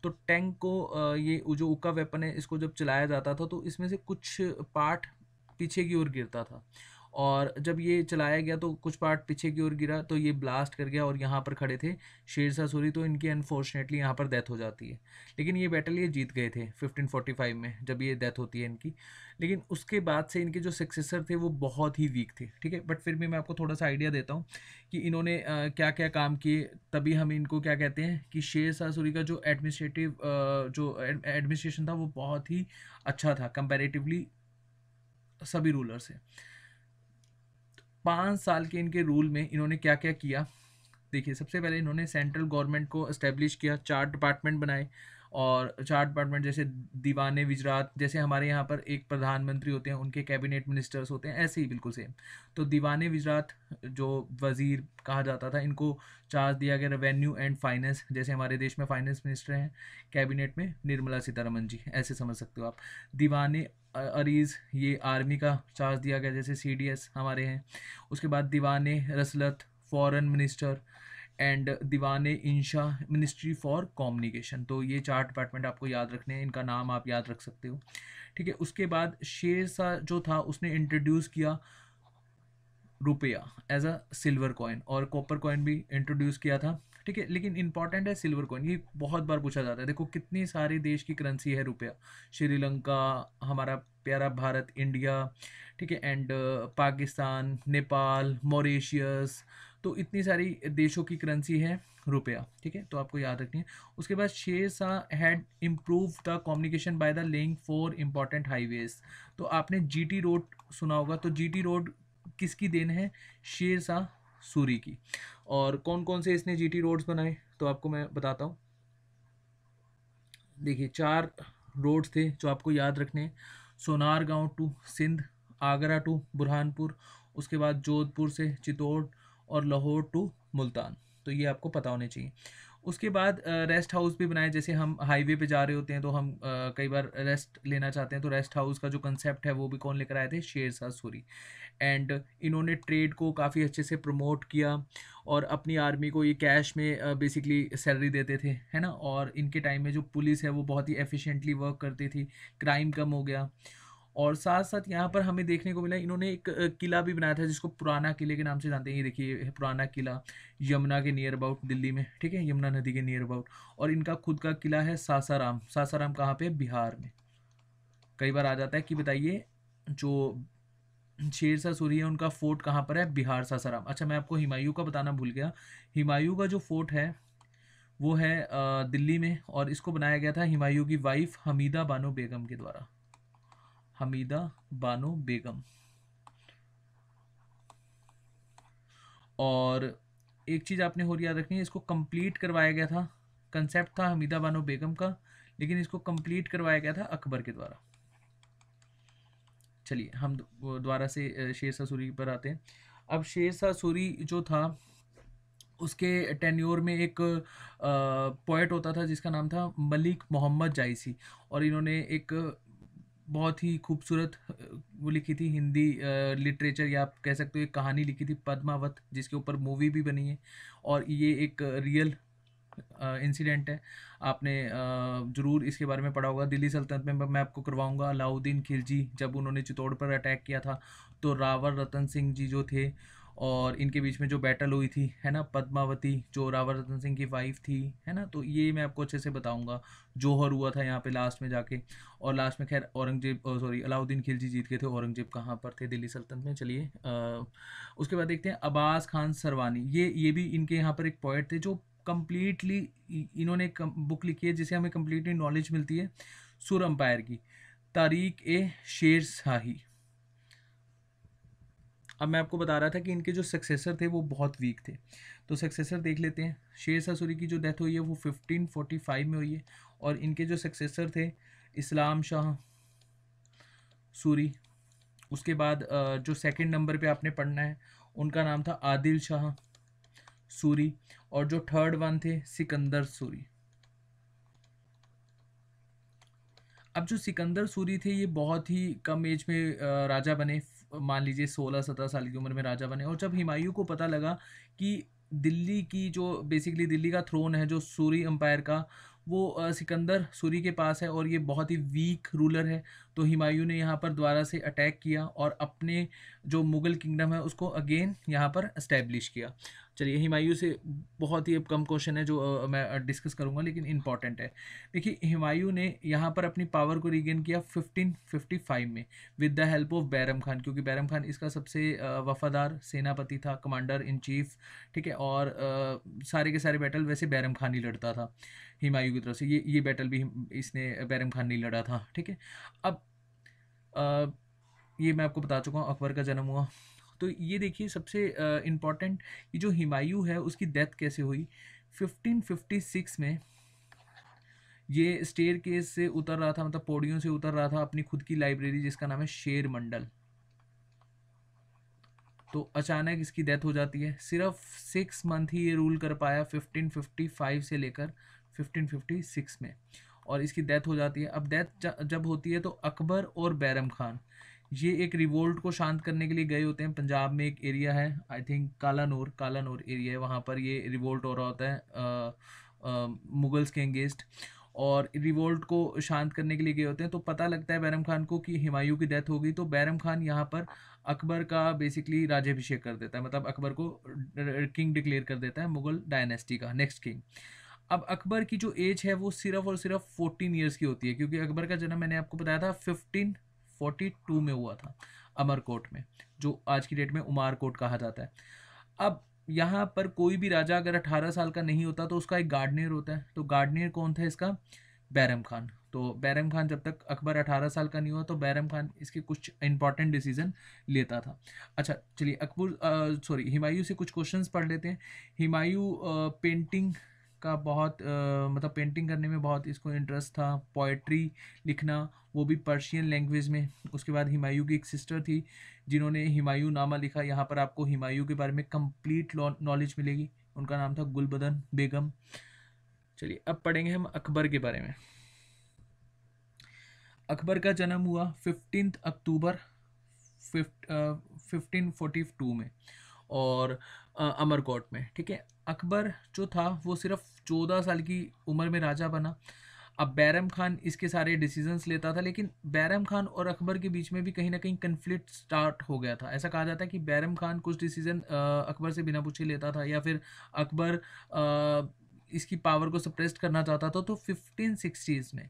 तो टैंक को ये जो उक्का वेपन है, इसको जब चलाया जाता था, तो इसमें से कुछ पार्ट पीछे की ओर गिरता था, और जब ये चलाया गया तो कुछ पार्ट पीछे की ओर गिरा, तो ये ब्लास्ट कर गया और यहाँ पर खड़े थे शेरशाह सूरी, तो इनकी अनफॉर्चुनेटली यहाँ पर डेथ हो जाती है। लेकिन ये बैटल ये जीत गए थे 1545 में जब ये डेथ होती है इनकी। लेकिन उसके बाद से इनके जो सक्सेसर थे वो बहुत ही वीक थे, ठीक है। बट फिर भी मैं आपको थोड़ा सा आइडिया देता हूँ कि इन्होंने क्या क्या काम किए, तभी हम इनको क्या कहते हैं कि शेरशाह सूरी का जो एडमिनिस्ट्रेटिव जो एडमिनिस्ट्रेशन था वो बहुत ही अच्छा था कंपैरेटिवली सभी रूलर से। 5 साल के इनके रूल में इन्होंने क्या क्या किया, देखिए। सबसे पहले इन्होंने सेंट्रल गवर्नमेंट को इस्टेब्लिश किया, 4 डिपार्टमेंट बनाए। और 4 डिपार्टमेंट जैसे दीवाने विजरात, जैसे हमारे यहाँ पर एक प्रधानमंत्री होते हैं उनके कैबिनेट मिनिस्टर्स होते हैं, ऐसे ही बिल्कुल सेम। तो दीवाने विजरात जो वजीर कहा जाता था, इनको चार्ज दिया गया रेवेन्यू एंड फाइनेंस, जैसे हमारे देश में फाइनेंस मिनिस्टर हैं कैबिनेट में निर्मला सीतारमन जी, ऐसे समझ सकते हो आप। दीवाने अरीज, ये आर्मी का चार्ज दिया गया, जैसे CDS हमारे हैं। उसके बाद दीवाने रसलत फॉरेन मिनिस्टर, एंड दीवाने इंशा मिनिस्ट्री फॉर कम्युनिकेशन। तो ये 4 डिपार्टमेंट आपको याद रखने हैं, इनका नाम आप याद रख सकते हो, ठीक है। उसके बाद शेरशाह जो था उसने इंट्रोड्यूस किया रुपया एज अ सिल्वर कॉइन, और कॉपर कॉइन भी इंट्रोड्यूस किया था, ठीक है। लेकिन इंपॉर्टेंट है सिल्वर कॉइन, ये बहुत बार पूछा जाता है। देखो कितनी सारे देश की करेंसी है रुपया, श्रीलंका, हमारा प्यारा भारत, इंडिया, ठीक है, एंड पाकिस्तान, नेपाल, मॉरिशियस, तो इतनी सारी देशों की करेंसी है रुपया, ठीक है। तो आपको याद रखनी है। उसके बाद Sher Shah had improve the communication by the laying 4 important highways. तो आपने GT रोड सुना होगा, तो GT रोड किसकी देन है, शेरशाह सूरी की। और कौन कौन से इसने GT रोड्स बनाए, तो आपको मैं बताता हूँ। देखिए 4 रोड्स थे जो आपको याद रखने हैं। सोनार गांव टू सिंध, आगरा टू बुरहानपुर, उसके बाद जोधपुर से चित्तौड़, और लाहौर टू मुल्तान। तो ये आपको पता होने चाहिए। उसके बाद रेस्ट हाउस भी बनाए, जैसे हम हाईवे पे जा रहे होते हैं तो हम कई बार रेस्ट लेना चाहते हैं, तो रेस्ट हाउस का जो कंसेप्ट है वो भी कौन लेकर आए थे, शेरशाह सूरी। एंड इन्होंने ट्रेड को काफ़ी अच्छे से प्रमोट किया, और अपनी आर्मी को ये कैश में बेसिकली सैलरी देते थे, है ना। और इनके टाइम में जो पुलिस है वो बहुत ही एफिशिएंटली वर्क करती थी, क्राइम कम हो गया। और साथ साथ यहाँ पर हमें देखने को मिला इन्होंने एक किला भी बनाया था जिसको पुराना किले के नाम से जानते हैं। ये देखिए ये है पुराना किला, यमुना के नियर अबाउट दिल्ली में, ठीक है, यमुना नदी के नियर अबाउट। और इनका खुद का किला है सासाराम। सासाराम कहाँ पे, बिहार में। कई बार आ जाता है कि बताइए जो शेरशाह सूरी है उनका फोर्ट कहाँ पर है, बिहार, सासाराम। अच्छा मैं आपको हुमायूं का बताना भूल गया। हुमायूं का जो फोर्ट है वो है दिल्ली में, और इसको बनाया गया था हुमायूं की वाइफ हमीदा बानो बेगम के द्वारा, हमीदा बानो बेगम। और एक चीज़ आपने और याद रखनी है, इसको कंप्लीट करवाया गया था, कंसेप्ट था हमीदा बानो बेगम का, लेकिन इसको कंप्लीट करवाया गया था अकबर के द्वारा। चलिए हम दोबारा से शेरशाह सूरी पर आते हैं। अब शेरशाह सूरी जो था उसके टेन्योर में एक पोएट होता था जिसका नाम था मलिक मोहम्मद जायसी, और इन्होंने एक बहुत ही खूबसूरत वो लिखी थी हिंदी लिटरेचर, या आप कह सकते हो एक कहानी लिखी थी पद्मावत, जिसके ऊपर मूवी भी बनी है। और ये एक रियल इंसिडेंट है, आपने ज़रूर इसके बारे में पढ़ा होगा। दिल्ली सल्तनत में मैं आपको करवाऊंगा, अलाउद्दीन खिलजी जब उन्होंने चित्तौड़ पर अटैक किया था, तो रावर रतन सिंह जी जो थे, और इनके बीच में जो बैटल हुई थी, है ना, पद्मावती जो रावर रतन सिंह की वाइफ थी, है ना, तो ये मैं आपको अच्छे से बताऊंगा। जौहर हुआ था यहाँ पे लास्ट में जाके, और लास्ट में खैर औरंगजेब, सॉरी, अलाउद्दीन खिलजी जीत गए थे। औरंगजेब कहाँ पर थे, दिल्ली सल्तनत में। चलिए उसके बाद देखते हैं अब्बास खान सरवानी, ये भी इनके यहाँ पर एक पोएट थे जो कम्प्लीटली इन्होंने एक बुक लिखी है जिसे हमें कम्प्लीटली नॉलेज मिलती है सुर अंपायर की, तारीख ए शेर शाही। अब मैं आपको बता रहा था कि इनके जो सक्सेसर थे वो बहुत वीक थे, तो सक्सेसर देख लेते हैं। शेरशाह सूरी की जो डेथ हुई है वो 1545 में हुई है, और इनके जो सक्सेसर थे इस्लाम शाह सूरी। उसके बाद जो सेकंड नंबर पे आपने पढ़ना है उनका नाम था आदिल शाह सूरी, और जो थर्ड वन थे सिकंदर सूरी। अब जो सिकंदर सूरी थे ये बहुत ही कम एज में राजा बने, मान लीजिए 16-17 साल की उम्र में राजा बने। और जब हुमायूं को पता लगा कि दिल्ली की जो बेसिकली दिल्ली का थ्रोन है जो सूरी एम्पायर का, वो सिकंदर सूरी के पास है और ये बहुत ही वीक रूलर है। तो हुमायूं ने यहाँ पर दोबारा से अटैक किया और अपने जो मुग़ल किंगडम है उसको अगेन यहाँ पर इस्टेब्लिश किया। चलिए, हुमायूं से बहुत ही अब कम क्वेश्चन है जो मैं डिस्कस करूँगा, लेकिन इंपॉर्टेंट है। देखिए, हुमायूं ने यहाँ पर अपनी पावर को रीगेन किया 1555 में with the help of Bairam Khan, क्योंकि बैरम खान इसका सबसे वफादार सेनापति था, कमांडर इन चीफ। ठीक है, और सारे के सारे बैटल वैसे बैरम खान ही लड़ता था हुमायूं की तरफ से। ये बैटल भी इसने बैरम खान नहीं लड़ा था। ठीक है, अब ये मैं आपको बता चुका हूँ अकबर का जन्म हुआ। तो ये देखिए सबसे इम्पॉर्टेंट, ये जो हुमायूं है उसकी डेथ कैसे हुई। 1556 में ये स्टेयर केस से उतर रहा था, मतलब पौड़ियों से उतर रहा था अपनी खुद की लाइब्रेरी जिसका नाम है शेर मंडल। तो अचानक इसकी डेथ हो जाती है। सिर्फ 6 मंथ ही ये रूल कर पाया 1555 से लेकर 1556 में, और इसकी डेथ हो जाती है। अब डेथ जब होती है तो अकबर और बैरम खान ये एक रिवोल्ट को शांत करने के लिए गए होते हैं। पंजाब में एक एरिया है, आई थिंक कालानूर एरिया है, वहाँ पर ये रिवोल्ट हो रहा होता है मुगल्स के अगेंस्ट, और रिवोल्ट को शांत करने के लिए गए होते हैं। तो पता लगता है बैरम खान को कि हुमायूं की डेथ हो गई, तो बैरम खान यहाँ पर अकबर का बेसिकली राज्याभिषेक कर देता है, मतलब अकबर को किंग डिक्लेयर कर देता है मुगल डायनेस्टी का नेक्स्ट किंग। अब अकबर की जो एज है वो सिर्फ और सिर्फ 14 ईयर्स की होती है, क्योंकि अकबर का जन्म मैंने आपको बताया था 1542 में हुआ था अमरकोट में, जो आज की डेट में उमारकोट कहा जाता है। अब यहाँ पर कोई भी राजा अगर 18 साल का नहीं होता तो उसका एक गार्डनियर होता है। तो गार्डनियर कौन था इसका? बैरम खान। तो बैरम खान जब तक अकबर 18 साल का नहीं हुआ तो बैरम खान इसके कुछ इंपॉर्टेंट डिसीजन लेता था। अच्छा, चलिए हुमायूं से कुछ क्वेश्चंस पढ़ लेते हैं। हुमायूं पेंटिंग का बहुत मतलब पेंटिंग करने में बहुत इसको इंटरेस्ट था, पोएट्री लिखना, वो भी पर्शियन लैंग्वेज में। उसके बाद हुमायूं की एक सिस्टर थी जिन्होंने हुमायूं नामा लिखा। यहाँ पर आपको हुमायूं के बारे में कंप्लीट नॉलेज मिलेगी। उनका नाम था गुलबदन बेगम। चलिए, अब पढ़ेंगे हम अकबर के बारे में। अकबर का जन्म हुआ 15 अक्टूबर 1542 में, और अमरकोट में। ठीक है, अकबर जो था वो सिर्फ 14 साल की उम्र में राजा बना। अब बैरम खान इसके सारे डिसीजंस लेता था, लेकिन बैरम खान और अकबर के बीच में भी कहीं ना कहीं कन्फ्लिक्ट स्टार्ट हो गया था। ऐसा कहा जाता है कि बैरम खान कुछ डिसीजन अकबर से बिना पूछे लेता था, या फिर अकबर इसकी पावर को सप्रेस्ड करना चाहता था। तो 1560s में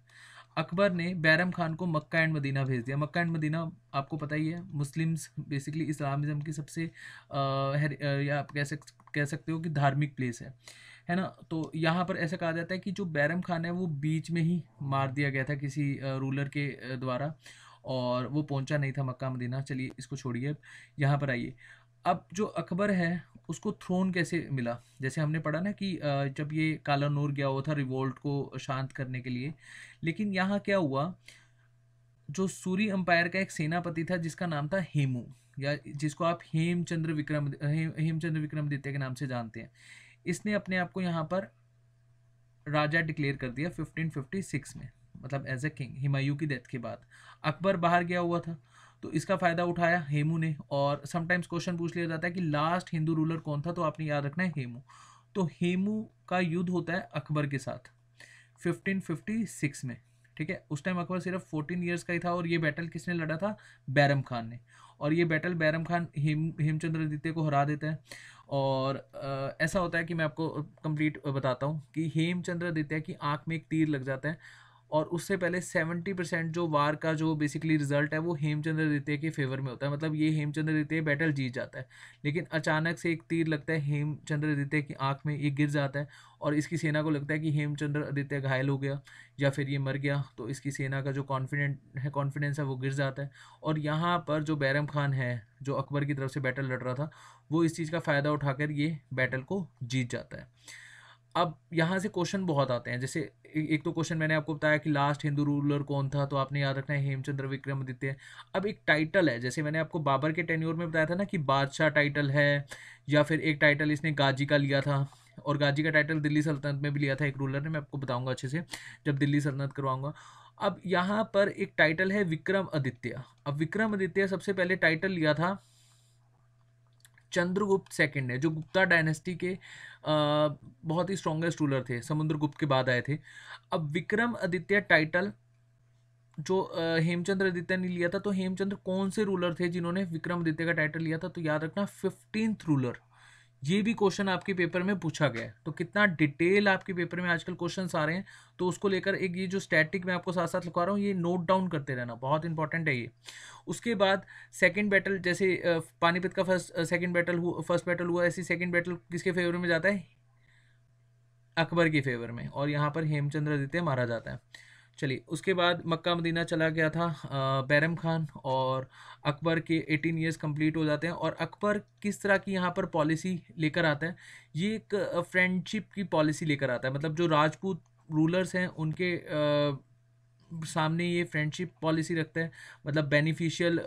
अकबर ने बैरम खान को मक्का एंड मदीना भेज दिया। मक्का एंड मदीना आपको पता ही है, मुस्लिम्स बेसिकली इस्लामिज़म की सबसे या आप कह सकते हो कि धार्मिक प्लेस है ना। तो यहाँ पर ऐसा कहा जाता है कि जो बैरम खान है वो बीच में ही मार दिया गया था किसी रूलर के द्वारा, और वो पहुंचा नहीं था मक्का मदीना। चलिए, इसको छोड़िए, यहाँ पर आइए। अब जो अकबर है उसको थ्रोन कैसे मिला? जैसे हमने पढ़ा ना कि जब ये कालानूर गया हुआ था रिवोल्ट को शांत करने के लिए, लेकिन यहाँ क्या हुआ, जो सूरी अंपायर का एक सेनापति था जिसका नाम था हेमू, या जिसको आप हेमचंद्र विक्रमादित्य के नाम से जानते हैं, इसने अपने आप को यहाँ पर राजा डिक्लेयर कर दिया 1556 में, मतलब एज ए किंग हुमायूं की डेथ के बाद। अकबर बाहर गया हुआ था तो इसका फ़ायदा उठाया हेमू ने। और समटाइम्स क्वेश्चन पूछ लिया जाता है कि लास्ट हिंदू रूलर कौन था, तो आपने याद रखना है हेमू। तो हेमू का युद्ध होता है अकबर के साथ 1556 में। ठीक है, उस टाइम अकबर सिर्फ 14 ईयर्स का ही था, और ये बैटल किसने लड़ा था? बैरम खान ने। और ये बैटल बैरम खान हेमचंद्र द्वितीय को हरा देता है। और ऐसा होता है कि मैं आपको कंप्लीट बताता हूँ कि हेमचंद्र द्वितीय की आंख में एक तीर लग जाता है, और उससे पहले 70% जो वार का जो बेसिकली रिजल्ट है वो हेमचंद्र द्वितीय के फेवर में होता है, मतलब ये हेमचंद्र द्वितीय बैटल जीत जाता है। लेकिन अचानक से एक तीर लगता है हेमचंद्र द्वितीय की आंख में, ये गिर जाता है, और इसकी सेना को लगता है कि हेमचंद्र द्वितीय घायल हो गया या फिर ये मर गया। तो इसकी सेना का जो कॉन्फिडेंस है वो गिर जाता है। और यहाँ पर जो बैरम खान है जो अकबर की तरफ से बैटल लड़ रहा था, वो इस चीज़ का फ़ायदा उठाकर ये बैटल को जीत जाता है। अब यहाँ से क्वेश्चन बहुत आते हैं, जैसे एक तो क्वेश्चन मैंने आपको बताया कि लास्ट हिंदू रूलर कौन था, तो आपने याद रखना है हेमचंद्र विक्रमादित्य। अब एक टाइटल है, जैसे मैंने आपको बाबर के टेन्योर में बताया था ना कि बादशाह टाइटल है, या फिर एक टाइटल इसने गाजी का लिया था, और गाजी का टाइटल दिल्ली सल्तनत में भी लिया था एक रूलर ने। मैं आपको बताऊंगा अच्छे से जब दिल्ली सल्तनत करवाऊंगा। अब यहाँ पर एक टाइटल है विक्रमादित्य। अब विक्रमादित्य सबसे पहले टाइटल लिया था चंद्रगुप्त सेकंड ने, जो गुप्ता डायनेस्टी के बहुत ही स्ट्रॉन्गेस्ट रूलर थे, समुद्रगुप्त के बाद आए थे। अब विक्रमादित्य टाइटल जो हेमचंद्र आदित्य ने लिया था, तो हेमचंद्र कौन से रूलर थे जिन्होंने विक्रमादित्य का टाइटल लिया था? तो याद रखना 15th रूलर। ये भी क्वेश्चन आपके पेपर में पूछा गया है, तो कितना डिटेल आपके पेपर में आजकल क्वेश्चंस आ रहे हैं, तो उसको लेकर एक ये जो स्टैटिक मैं आपको साथ साथ लिखवा रहा हूँ, ये नोट डाउन करते रहना, बहुत इंपॉर्टेंट है ये। उसके बाद सेकंड बैटल, जैसे पानीपत का फर्स्ट बैटल हुआ, ऐसी सेकंड बैटल किसके फेवर में जाता है? अकबर के फेवर में, और यहाँ पर हेमचंद्र आदित्य मारा जाता है। चलिए, उसके बाद मक्का मदीना चला गया था बैरम खान, और अकबर के 18 ईयर्स कंप्लीट हो जाते हैं। और अकबर किस तरह की यहाँ पर पॉलिसी लेकर आता है? ये एक फ्रेंडशिप की पॉलिसी लेकर आता है, मतलब जो राजपूत रूलर्स हैं उनके सामने ये फ्रेंडशिप पॉलिसी रखता है, मतलब बेनिफिशियल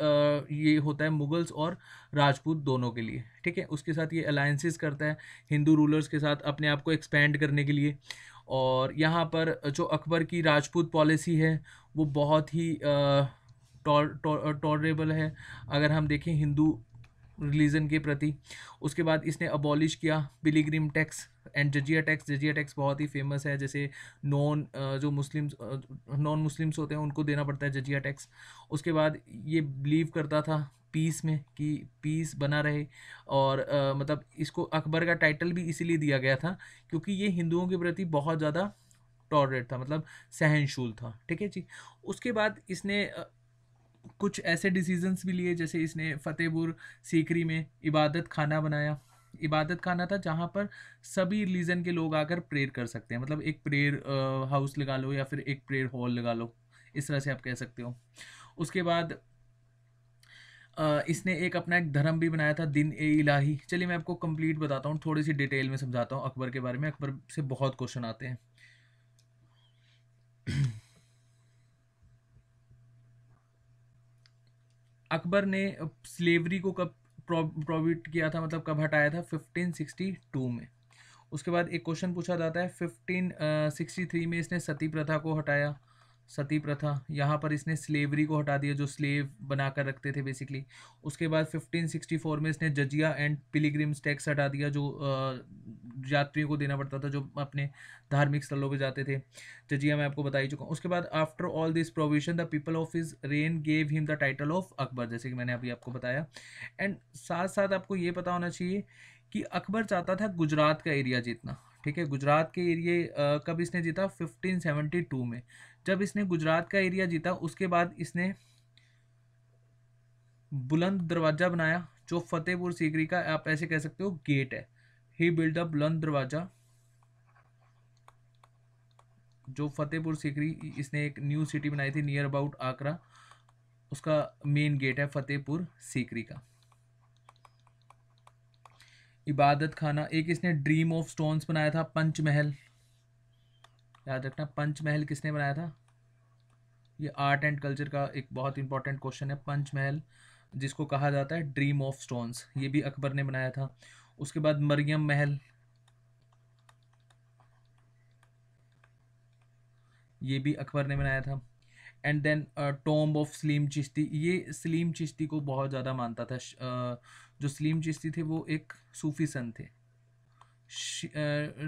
ये होता है मुगल्स और राजपूत दोनों के लिए, ठीक है। उसके साथ ये अलायंसेस करता है हिंदू रूलर्स के साथ अपने आप को एक्सपेंड करने के लिए। और यहाँ पर जो अकबर की राजपूत पॉलिसी है वो बहुत ही टॉलरेबल है अगर हम देखें हिंदू रिलीजन के प्रति। उसके बाद इसने अबॉलिश किया पिलिग्रिम टैक्स एंड जजिया टैक्स। जजिया टैक्स बहुत ही फेमस है, जैसे नॉन मुस्लिम्स होते हैं उनको देना पड़ता है जजिया टैक्स। उसके बाद ये बिलीव करता था पीस में, कि पीस बना रहे, और मतलब इसको अकबर का टाइटल भी इसीलिए दिया गया था क्योंकि ये हिंदुओं के प्रति बहुत ज़्यादा टॉलरेट था, मतलब सहनशील था, ठीक है जी। उसके बाद इसने कुछ ऐसे डिसीजंस भी लिए, जैसे इसने फतेहपुर सीकरी में इबादत खाना बनाया। इबादत खाना था जहाँ पर सभी रिलीजन के लोग आकर प्रेयर कर सकते हैं, मतलब एक प्रेयर हाउस लगा लो या फिर एक प्रेयर हॉल लगा लो, इस तरह से आप कह सकते हो। उसके बाद इसने एक अपना एक धर्म भी बनाया था, दिन ए इलाही। चलिए मैं आपको कंप्लीट बताता हूँ, थोड़ी सी डिटेल में समझाता हूँ अकबर के बारे में। अकबर से बहुत क्वेश्चन आते हैं। अकबर ने स्लेवरी को कब प्रोहिबिट किया था, मतलब कब हटाया था? 1562 में। उसके बाद एक क्वेश्चन पूछा जाता है 1563 में इसने सती प्रथा को हटाया। सती प्रथा, यहाँ पर इसने स्लेवरी को हटा दिया, जो स्लेव बनाकर रखते थे बेसिकली। उसके बाद 1564 में इसने जजिया एंड पिलिग्रिम्स टैक्स हटा दिया, जो यात्रियों को देना पड़ता था जो अपने धार्मिक स्थलों पे जाते थे। जजिया मैं आपको बता ही चुका हूँ। उसके बाद after all this provision the people of his rain gave him the title of Akbar, जैसे कि मैंने अभी आपको बताया। एंड साथ साथ आपको ये पता होना चाहिए कि अकबर चाहता था गुजरात का एरिया जीतना, ठीक है। गुजरात के एरिया कब इसने जीता? 1572 में। जब इसने गुजरात का एरिया जीता उसके बाद इसने बुलंद दरवाजा बनाया, जो फतेहपुर सीकरी का आप ऐसे कह सकते हो गेट है। ही बिल्ड अ बुलंद दरवाजा, जो फतेहपुर सीकरी, इसने एक न्यू सिटी बनाई थी नियर अबाउट आगरा, उसका मेन गेट है फतेहपुर सीकरी का। इबादत खाना, एक इसने ड्रीम ऑफ स्टोन्स बनाया था। पंचमहल, याद रखना पंचमहल किसने बनाया था? ये आर्ट एंड कल्चर का एक बहुत इंपॉर्टेंट क्वेश्चन है। पंचमहल जिसको कहा जाता है ड्रीम ऑफ स्टोन्स, ये भी अकबर ने बनाया था। उसके बाद मरियम महल, ये भी अकबर ने बनाया था। And then tomb of Salim Chishti, ये सलीम चिश्ती को बहुत ज़्यादा मानता था। जो सलीम चिश्ती थे वो एक सूफी संत थे।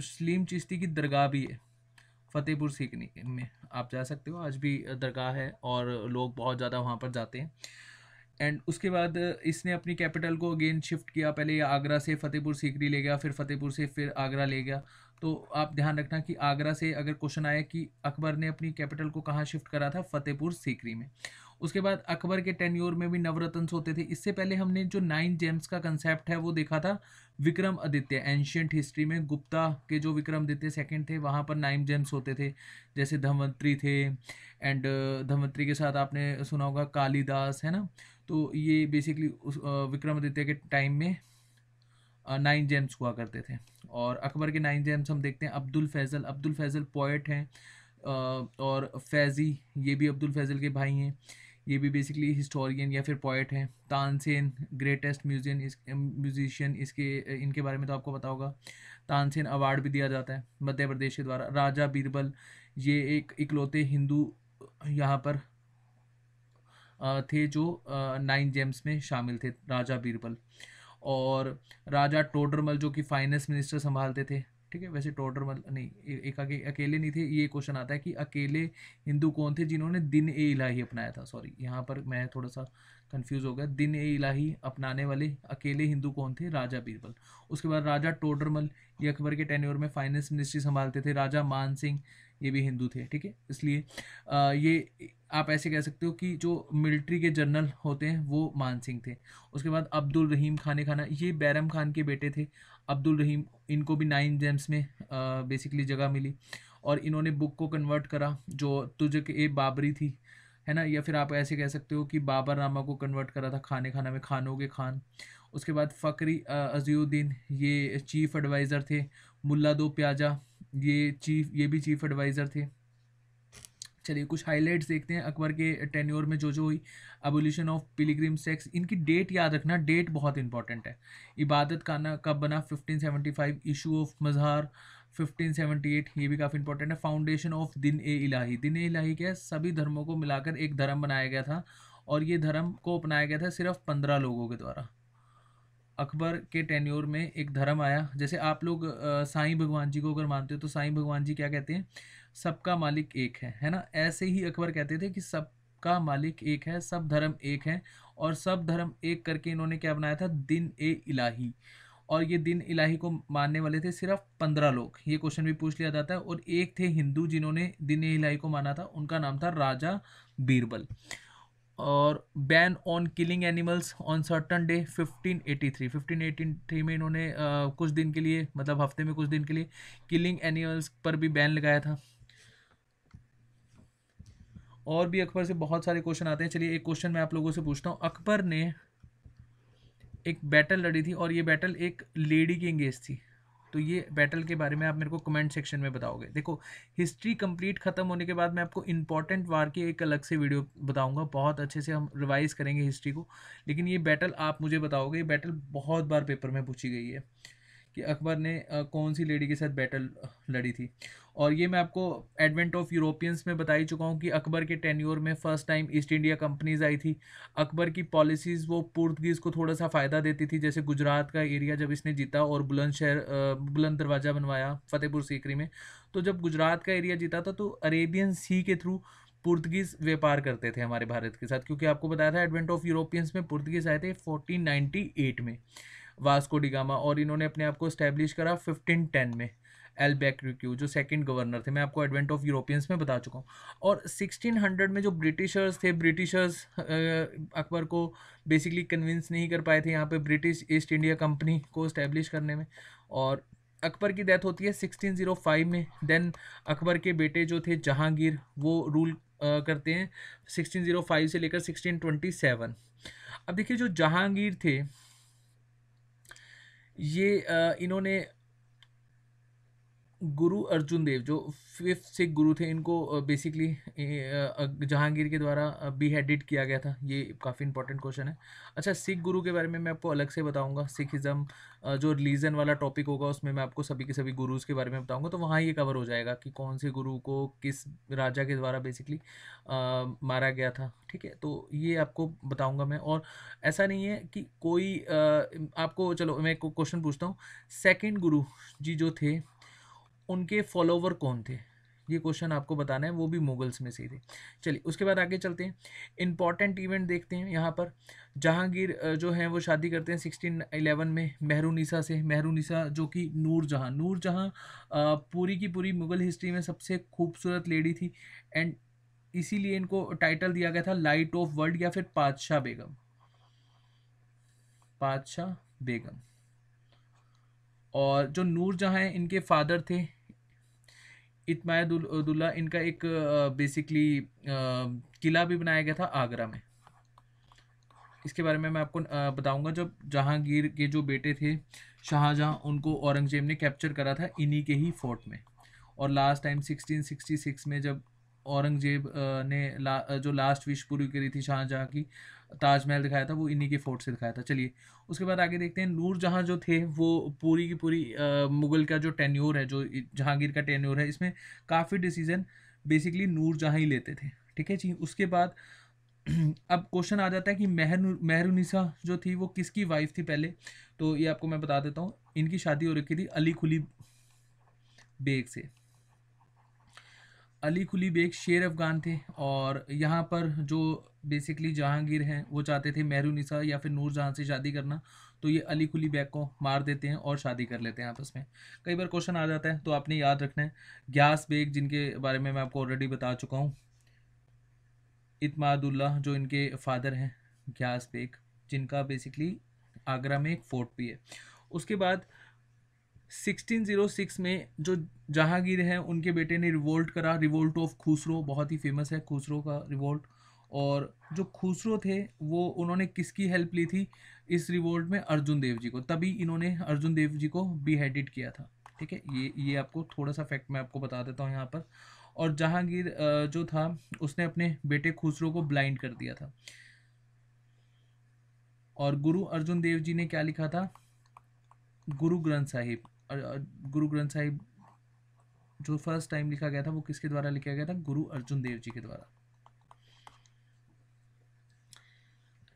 सलीम चिश्ती की दरगाह भी है फतेहपुर सीकरी में, आप जा सकते हो, आज भी दरगाह है और लोग बहुत ज़्यादा वहाँ पर जाते हैं। एंड उसके बाद इसने अपनी कैपिटल को अगेन शिफ्ट किया, पहले ये आगरा से फतेहपुर सीकरी ले गया, फिर फतेहपुर से फिर आगरा ले गया। तो आप ध्यान रखना कि आगरा से अगर क्वेश्चन आए कि अकबर ने अपनी कैपिटल को कहाँ शिफ्ट करा था, फतेहपुर सीकरी में। उसके बाद अकबर के टेन्योर में भी नवरत्न होते थे। इससे पहले हमने जो 9 जेम्स का कंसेप्ट है वो देखा था विक्रम आदित्य एंशियंट हिस्ट्री में। गुप्ता के जो विक्रम आदित्य सेकंड थे वहाँ पर 9 जेम्स होते थे, जैसे धन्वंतरी थे, एंड धन्वंतरी के साथ आपने सुना होगा कालिदास, है ना। तो ये बेसिकली उस विक्रमादित्य के टाइम में 9 जेम्स हुआ करते थे। और अकबर के 9 जेम्स हम देखते हैं। अब्दुल फैज़ल, अब्दुल फैज़ल पोएट हैं, और फैज़ी, ये भी अब्दुल फैज़ल के भाई हैं, ये भी बेसिकली हिस्टोरियन या फिर पोएट हैं। तानसेन ग्रेटेस्ट म्यूजिशियन, इसके इनके बारे में तो आपको पता होगा। तानसेन अवार्ड भी दिया जाता है मध्य प्रदेश के द्वारा। राजा बीरबल, ये एक इकलौते हिंदू यहाँ पर थे जो 9 जेम्स में शामिल थे, राजा बीरबल। और राजा टोडरमल जो कि फाइनेंस मिनिस्टर संभालते थे। ठीक है, वैसे टोडरमल नहीं, एक अकेले नहीं थे। ये क्वेश्चन आता है कि अकेले हिंदू कौन थे जिन्होंने दिन ए इलाही अपनाया था। सॉरी, यहाँ पर मैं थोड़ा सा कंफ्यूज हो गया। दिन ए इलाही अपनाने वाले अकेले हिंदू कौन थे? राजा बीरबल। उसके बाद राजा टोडरमल, ये अकबर के टेन्योर में फाइनेंस मिनिस्ट्री संभालते थे। राजा मान सिंह, ये भी हिंदू थे। ठीक है, इसलिए ये आप ऐसे कह सकते हो कि जो मिलिट्री के जनरल होते हैं वो मान सिंह थे। उसके बाद अब्दुल रहीम खाने खाना, ये बैरम खान के बेटे थे। अब्दुल रहीम, इनको भी 9 जेम्स में बेसिकली जगह मिली और इन्होंने बुक को कन्वर्ट करा जो तुझ के बाबरी थी, है ना, या फिर आप ऐसे कह सकते हो कि बाबरनामा को कन्वर्ट करा था खाने खाना में, खानों के खान। उसके बाद फ़खरी अज़ीउद्दीन, ये चीफ एडवाइज़र थे। मुल्ला दो प्याजा, ये भी चीफ एडवाइज़र थे। चलिए कुछ हाइलाइट्स देखते हैं अकबर के टेन्योर में जो जो हुई। एबोलिशन ऑफ पिलग्रिम सेक्स, इनकी डेट याद रखना, डेट बहुत इंपॉर्टेंट है। इबादत खाना कब बना? 1575। इशू ऑफ मजहार 1578, ये भी काफ़ी इंपॉर्टेंट है। फाउंडेशन ऑफ दिन ए इलाही, दिन ए इलाही क्या है? सभी धर्मों को मिलाकर एक धर्म बनाया गया था और ये धर्म को अपनाया गया था सिर्फ 15 लोगों के द्वारा। अकबर के टेन्योर में एक धर्म आया, जैसे आप लोग साईं भगवान जी को अगर मानते हो तो साईं भगवान जी क्या कहते हैं? सबका मालिक एक है ना। ऐसे ही अकबर कहते थे कि सबका मालिक एक है, सब धर्म एक है, और सब धर्म एक करके इन्होंने क्या बनाया था? दिन ए इलाही। और ये दिन इलाही को मानने वाले थे सिर्फ 15 लोग। ये क्वेश्चन भी पूछ लिया जाता है। और एक थे हिंदू जिन्होंने दिन ए इलाही को माना था, उनका नाम था राजा बीरबल। और ban on killing animals on certain day 1583 में इन्होंने कुछ दिन के लिए, मतलब हफ्ते में कुछ दिन के लिए किलिंग एनिमल्स पर भी बैन लगाया था। और भी अकबर से बहुत सारे क्वेश्चन आते हैं। चलिए एक क्वेश्चन मैं आप लोगों से पूछता हूँ। अकबर ने एक बैटल लड़ी थी और ये बैटल एक लेडी की एंगेज थी, तो ये बैटल के बारे में आप मेरे को कमेंट सेक्शन में बताओगे। देखो, हिस्ट्री कंप्लीट खत्म होने के बाद मैं आपको इंपॉर्टेंट वार की एक अलग से वीडियो बताऊंगा, बहुत अच्छे से हम रिवाइज करेंगे हिस्ट्री को। लेकिन ये बैटल आप मुझे बताओगे। ये बैटल बहुत बार पेपर में पूछी गई है कि अकबर ने कौन सी लेडी के साथ बैटल लड़ी थी। और ये मैं आपको एडवेंट ऑफ यूरोपियंस में बता ही चुका हूँ कि अकबर के टेन्योर में first time East India companies आई थी। अकबर की पॉलिसीज़ वो पुर्तगीज़ को थोड़ा सा फ़ायदा देती थी, जैसे गुजरात का एरिया जब इसने जीता और बुलंद दरवाज़ा बनवाया फतेहपुर सीकरी में, तो जब गुजरात का एरिया जीता था तो अरेबियन सी के थ्रू पुर्तगीज़ व्यापार करते थे हमारे भारत के साथ, क्योंकि आपको बताया था एडवेंट ऑफ यूरोपियंस में पुर्तगीज़ आए थे 1498 में, वास्को डिगामा, और इन्होंने अपने आप को स्टैब्लिश करा 1510 में। एल्बेक्रिक्यू जो सेकंड गवर्नर थे, मैं आपको एडवेंट ऑफ यूरोपियंस में बता चुका हूँ। और 1600 में जो ब्रिटिशर्स थे, ब्रिटिशर्स अकबर को बेसिकली कन्विंस नहीं कर पाए थे यहाँ पे ब्रिटिश ईस्ट इंडिया कंपनी को स्टैब्लिश करने में। और अकबर की डेथ होती है 1605 में। देन अकबर के बेटे जो थे जहांगीर, वो रूल करते हैं 1605 से लेकर 1627। अब देखिए जो जहांगीर थे, ये इन्होंने गुरु अर्जुन देव जो 5th सिख गुरु थे, इनको बेसिकली जहांगीर के द्वारा बीहेडेड किया गया था। ये काफ़ी इंपॉर्टेंट क्वेश्चन है। अच्छा, सिख गुरु के बारे में मैं आपको अलग से बताऊंगा। सिखिज़म जो रिलीजन वाला टॉपिक होगा उसमें मैं आपको सभी के सभी गुरुज के बारे में बताऊंगा, तो वहाँ ये कवर हो जाएगा कि कौन से गुरु को किस राजा के द्वारा बेसिकली मारा गया था। ठीक है, तो ये आपको बताऊंगा मैं। और ऐसा नहीं है कि कोई आपको, चलो मैं एक क्वेश्चन पूछता हूँ। सेकेंड गुरु जी जो थे, उनके फॉलोवर कौन थे? ये क्वेश्चन आपको बताना है, वो भी मुगल्स में से ही थे। चलिए उसके बाद आगे चलते हैं, इंपॉर्टेंट इवेंट देखते हैं। यहाँ पर जहांगीर जो हैं वो शादी करते हैं 1611 में मेहरुनिसा से। मेहरुनिसा जो कि नूरजहाँ पूरी की पूरी मुगल हिस्ट्री में सबसे खूबसूरत लेडी थी, एंड इसीलिए इनको टाइटल दिया गया था लाइट ऑफ वर्ल्ड या फिर पातशाह बेगम। पातशाह बेगम। और जो नूरजहाँ हैं, इनके फादर थे इत्मादुल्ला। इनका एक बेसिकली किला भी बनाया गया था आगरा में। इसके बारे में मैं आपको बताऊंगा। जब जहांगीर के जो बेटे थे शाहजहां, उनको औरंगजेब ने कैप्चर करा था इन्हीं के ही फोर्ट में। और लास्ट टाइम 1666 में जब औरंगजेब ने जो लास्ट विश पूरी करी थी शाहजहां की, ताजमहल दिखाया था, वो इन्हीं के फोर्ट से दिखाया था। चलिए उसके बाद आगे देखते हैं। नूरजहाँ जो थे वो पूरी की पूरी मुगल का जो टेन्योर है, जो जहांगीर का टेन्योर है, इसमें काफ़ी डिसीजन बेसिकली नूरजहाँ ही लेते थे। ठीक है जी। उसके बाद अब क्वेश्चन आ जाता है कि मेहरुनिसा जो थी वो किसकी वाइफ थी पहले, तो ये आपको मैं बता देता हूँ। इनकी शादी हो रखी थी अली कुली बेग से। अली कुली बेग शेर अफगान थे, और यहाँ पर जो बेसिकली जहांगीर हैं वो चाहते थे मेहरुनिसा या फिर नूरजहां से शादी करना, तो ये अली कुली बेग को मार देते हैं और शादी कर लेते हैं आपस में। कई बार क्वेश्चन आ जाता है तो आपने याद रखना है। ग्यास बेग जिनके बारे में मैं आपको ऑलरेडी बता चुका हूँ, इतमादुल्लाह जो इनके फादर हैं ग्यास बेग, जिनका बेसिकली आगरा में एक फोर्ट भी है। उसके बाद 1606 में जो जहांगीर हैं उनके बेटे ने रिवोल्ट करा, रिवोल्ट ऑफ खुसरो, बहुत ही फेमस है खुसरो का रिवोल्ट। और जो खुसरो थे वो उन्होंने किसकी हेल्प ली थी इस रिवोल्ट में? अर्जुन देव जी को, तभी इन्होंने अर्जुन देव जी को बीहेडेड किया था। ठीक है, ये आपको थोड़ा सा फैक्ट मैं आपको बता देता हूँ यहाँ पर। और जहांगीर जो था उसने अपने बेटे खुसरो को ब्लाइंड कर दिया था। और गुरु अर्जुन देव जी ने क्या लिखा था? गुरु ग्रंथ साहिब। गुरु ग्रंथ साहिब जो फर्स्ट टाइम लिखा गया था वो किसके द्वारा लिखा गया था? गुरु अर्जुन देव जी के द्वारा।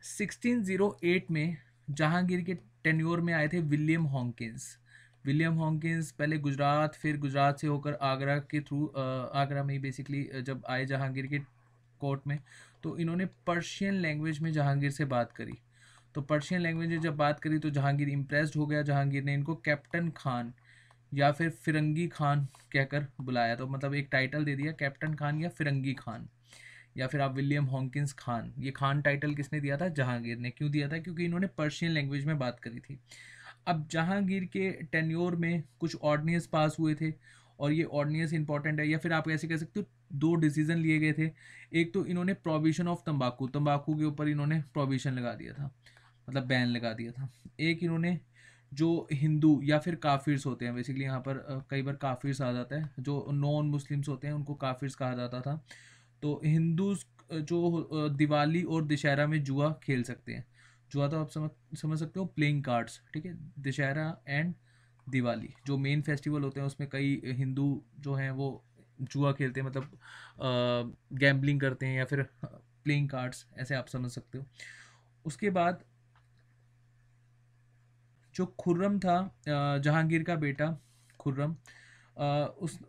1608 में जहांगीर के टेन्योर में आए थे विलियम हॉकिंस। विलियम हॉकिंस पहले गुजरात, फिर गुजरात से होकर आगरा के थ्रू, आगरा में ही बेसिकली जब आए जहांगीर के कोर्ट में, तो इन्होंने पर्शियन लैंग्वेज में जहांगीर से बात करी। तो पर्शियन लैंग्वेज में जब बात करी तो जहांगीर इम्प्रेस्ड हो गया। जहांगीर ने इनको कैप्टन खान या फिर फिरंगी खान कहकर बुलाया, तो मतलब एक टाइटल दे दिया, कैप्टन खान या फिरंगी खान, या फिर आप विलियम हॉकिंस खान। ये खान टाइटल किसने दिया था? जहांगीर ने। क्यों दिया था? क्योंकि इन्होंने पर्शियन लैंग्वेज में बात करी थी। अब जहांगीर के टेन्योर में कुछ ऑर्डिनेंस पास हुए थे, और ये ऑर्डिनेंस इंपॉर्टेंट है, या फिर आप ऐसे कह सकते हो दो डिसीजन लिए गए थे। एक तो इन्होंने प्रोविशन ऑफ तंबाकू, तंबाकू के ऊपर इन्होंने प्रोविशन लगा दिया था, मतलब बैन लगा दिया था। एक इन्होंने जो हिंदू या फिर काफिर्स होते हैं, बेसिकली यहाँ पर कई बार काफिर्स आ जाता है, जो नॉन मुस्लिम्स होते हैं उनको काफिर्स कहा जाता था। तो हिंदू जो दिवाली और दशहरा में जुआ खेल सकते हैं। जुआ तो आप समझ सकते हो, प्लेइंग कार्ड्स। ठीक है, दशहरा एंड दिवाली जो मेन फेस्टिवल होते हैं उसमें कई हिंदू जो हैं वो जुआ खेलते हैं, मतलब गैम्बलिंग करते हैं या फिर प्लेइंग कार्ड्स, ऐसे आप समझ सकते हो। उसके बाद जो खुर्रम था, जहांगीर का बेटा खुर्रम,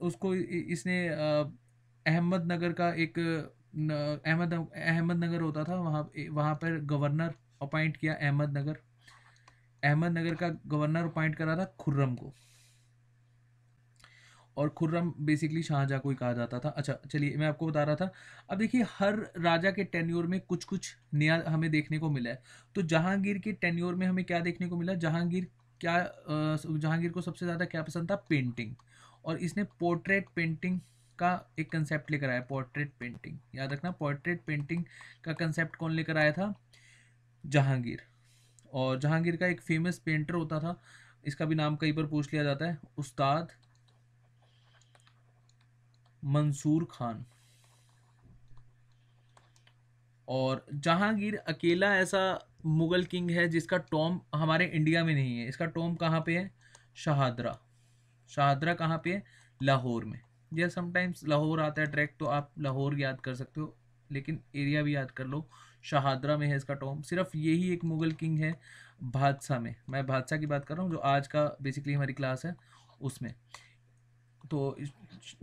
उसको इसने अहमदनगर का एक अहमदनगर होता था, वहाँ वहाँ पर गवर्नर अपॉइंट किया। अहमदनगर का गवर्नर अपॉइंट करा था खुर्रम को, और खुर्रम बेसिकली शाहजहाँ को ही कहा जाता था। अच्छा चलिए, मैं आपको बता रहा था। अब देखिए, हर राजा के टेन्योर में कुछ कुछ नया हमें देखने को मिला है। तो जहांगीर के टेन्योर में हमें क्या देखने को मिला? जहांगीर को सबसे ज़्यादा क्या पसंद था? पेंटिंग। और इसने पोर्ट्रेट पेंटिंग का एक कंसेप्ट लेकर आया। पोर्ट्रेट पेंटिंग याद रखना, पोर्ट्रेट पेंटिंग का कंसेप्ट कौन लेकर आया था? जहांगीर। और जहांगीर का एक फेमस पेंटर होता था, इसका भी नाम कई बार पूछ लिया जाता है, उस्ताद मंसूर खान। और जहांगीर अकेला ऐसा मुगल किंग है जिसका टॉम हमारे इंडिया में नहीं है। इसका टॉम कहाँ पे है? शाहदरा। शाहदरा कहाँ पे है? लाहौर में। या समटाइम्स लाहौर आता है डायरेक्ट, तो आप लाहौर याद कर सकते हो, लेकिन एरिया भी याद कर लो। शाहदरा में है इसका टॉम। सिर्फ यही एक मुगल किंग है भादशाह में, मैं भादशाह की बात कर रहा हूँ जो आज का बेसिकली हमारी क्लास है उसमें। तो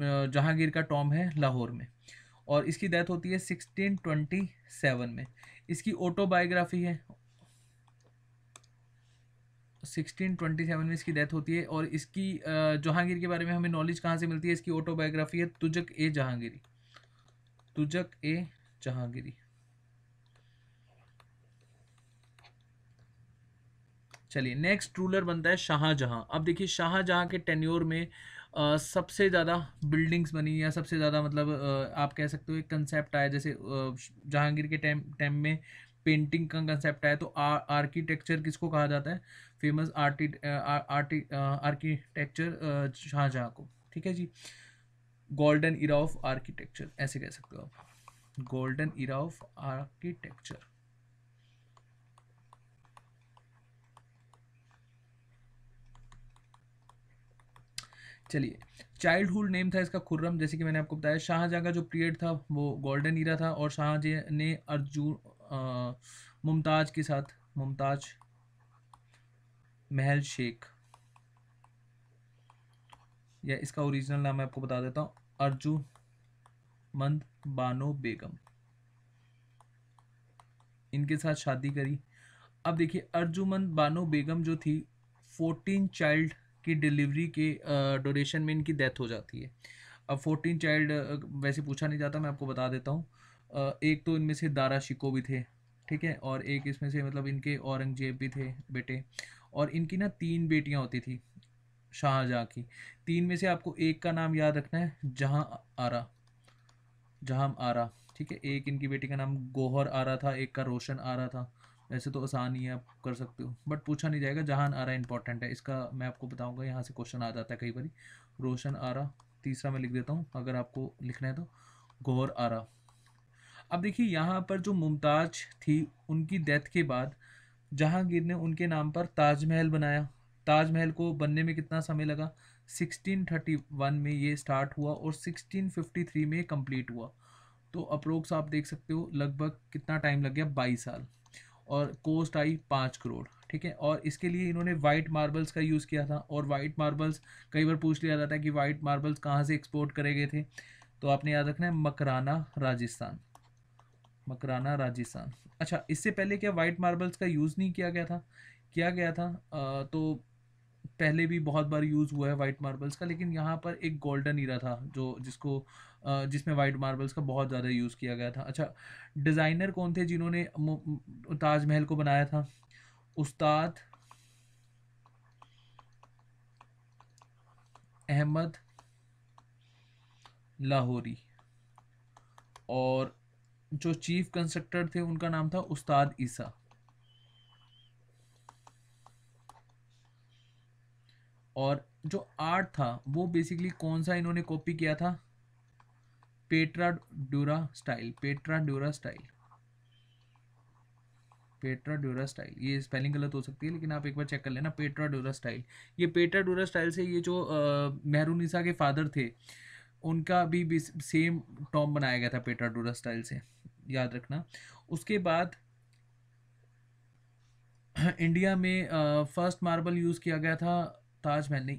जहांगीर का टॉम है लाहौर में, और इसकी डेथ होती है 1627 में। इसकी ऑटोबायोग्राफी है, 1627 में इसकी डेथ होती है। और इसकी जहांगीर के बारे में हमें नॉलेज कहाँ से मिलती है? इसकी ऑटोबायोग्राफी है तुजक ए जहांगीरी। तुजक ए जहांगीरी। चलिए, नेक्स्ट रूलर बनता है शाहजहां। अब देखिए, शाहजहां के टेन्योर में सबसे ज़्यादा बिल्डिंग्स बनी, या सबसे ज़्यादा मतलब आप कह सकते हो एक कंसेप्ट आया, जैसे जहांगीर के टाइम टाइम में पेंटिंग का कंसेप्ट आया। तो आर्किटेक्चर किसको कहा जाता है? फेमस आर्किटेक्चर शाहजहां को। ठीक है जी, गोल्डन इरा ऑफ आर्किटेक्चर ऐसे कह सकते हो आप, गोल्डन इरा ऑफ आर्किटेक्चर। चलिए, चाइल्डहुड नेम था इसका खुर्रम, जैसे कि मैंने आपको बताया। शाहजहाँ का जो पीरियड था वो गोल्डन ईरा था, और शाहजहाँ ने मुमताज़ के साथ, मुमताज़ महल शेख, या इसका ओरिजिनल नाम मैं आपको बता देता हूँ, अर्जुमंद बानो बेगम, इनके साथ शादी करी। अब देखिए, अर्जुमंद बानो बेगम जो थी, 14 चाइल्ड की डिलीवरी के ड्यूरेशन में इनकी डेथ हो जाती है। अब 14 चाइल्ड वैसे पूछा नहीं जाता, मैं आपको बता देता हूँ। एक तो इनमें से दारा शिको भी थे, ठीक है, और एक इसमें से मतलब इनके औरंगजेब भी थे बेटे, और इनकी ना 3 बेटियां होती थी शाहजहाँ की। 3 में से आपको एक का नाम याद रखना है, जहाँ आरा, जहाँ आरा, ठीक है। एक इनकी बेटी का नाम गोहर आरा था, एक का रोशन आरा था। वैसे तो आसान ही है, आप कर सकते हो, बट पूछा नहीं जाएगा। जहान आरा इंपॉर्टेंट है, इसका मैं आपको बताऊंगा, यहाँ से क्वेश्चन आ जाता है कई बार। रोशन आरा, तीसरा मैं लिख देता हूँ अगर आपको लिखना है तो, गोहर आरा। अब देखिए, यहाँ पर जो मुमताज थी, उनकी डेथ के बाद जहांगीर ने उनके नाम पर ताजमहल बनाया। ताजमहल को बनने में कितना समय लगा? 1631 में ये स्टार्ट हुआ और 1653 में कंप्लीट हुआ। तो अप्रोक्स आप देख सकते हो लगभग कितना टाइम लग गया, 22 साल, और कोस्ट आई 5 करोड़, ठीक है। और इसके लिए इन्होंने वाइट मार्बल्स का यूज़ किया था, और वाइट मार्बल्स कई बार पूछ लिया जाता है कि वाइट मार्बल्स कहाँ से एक्सपोर्ट करे गए थे, तो आपने याद रखना है मकराना राजस्थान, मकराना राजस्थान। अच्छा, इससे पहले क्या वाइट मार्बल्स का यूज़ नहीं किया गया था? किया गया था, तो पहले भी बहुत बार यूज़ हुआ है वाइट मार्बल्स का, लेकिन यहाँ पर एक गोल्डन ईरा था जो जिसको जिसमें वाइट मार्बल्स का बहुत ज़्यादा यूज़ किया गया था। अच्छा, डिज़ाइनर कौन थे जिन्होंने ताजमहल को बनाया था? उस्ताद अहमद लाहौरी, और जो चीफ कंस्ट्रक्टर थे उनका नाम था उस्ताद ईसा। और जो आर्ट था वो बेसिकली कौन सा इन्होंने कॉपी किया था? Petra dura style, Petra dura style, Petra dura style. ये स्पेलिंग गलत हो सकती है, लेकिन आप एक बार चेक कर लेना, पेट्रा ड्यूरा स्टाइल। ये पेट्रा ड्यूरा स्टाइल से ये जो मेहरुनिसा के फादर थे, उनका भी सेम टॉम बनाया गया था पेट्रा ड्यूरा स्टाइल से, याद रखना। उसके बाद इंडिया में फर्स्ट मार्बल यूज़ किया गया था, ताजमहल नहीं,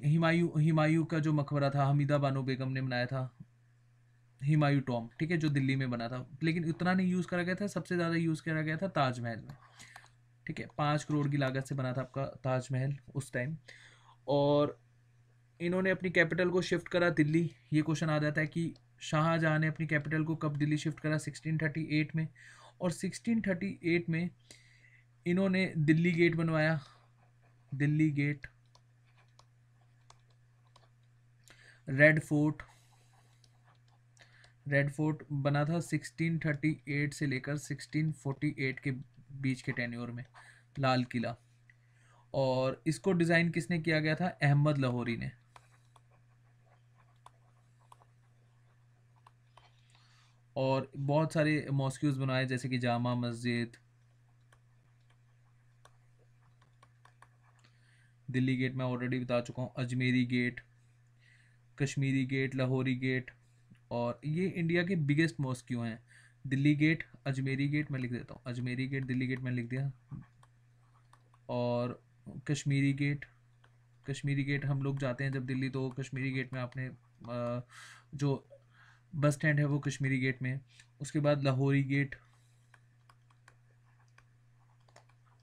हिमायू का जो मकबरा था, हमीदा बानो बेगम ने बनाया था, हिमायू टॉम, ठीक है, जो दिल्ली में बना था। लेकिन इतना नहीं यूज़ करा गया था, सबसे ज़्यादा यूज़ करा गया था ताजमहल में, ठीक है। 5 करोड़ की लागत से बना था आपका ताजमहल उस टाइम। और इन्होंने अपनी कैपिटल को शिफ्ट करा दिल्ली। ये क्वेश्चन आ जाता है कि शाहजहाँ ने अपनी कैपिटल को कब दिल्ली शिफ्ट करा? 1638 में। और 1638 में इन्होंने दिल्ली गेट बनवाया, Delhi gate, red fort, red fort बना था 1638 से लेकर 1648 के बीच के टेन्योर में, लाल किला। और इसको डिज़ाइन किसने किया गया था? अहमद लाहौरी ने। और बहुत सारे मॉस्क्यूज बनवाए, जैसे कि जामा मस्जिद, दिल्ली गेट मैं ऑलरेडी बता चुका हूँ, Ajmeri gate, Kashmiri gate, Lahori gate. और ये इंडिया के बिगेस्ट मॉस्क्यू हैं। दिल्ली गेट, अजमेरी गेट मैं लिख देता हूँ, अजमेरी गेट, दिल्ली गेट मैंने लिख दिया। और कश्मीरी गेट, कश्मीरी गेट हम लोग जाते हैं जब दिल्ली, तो कश्मीरी गेट में आपने जो बस स्टैंड है वो कश्मीरी गेट में। उसके बाद लाहौरी गेट।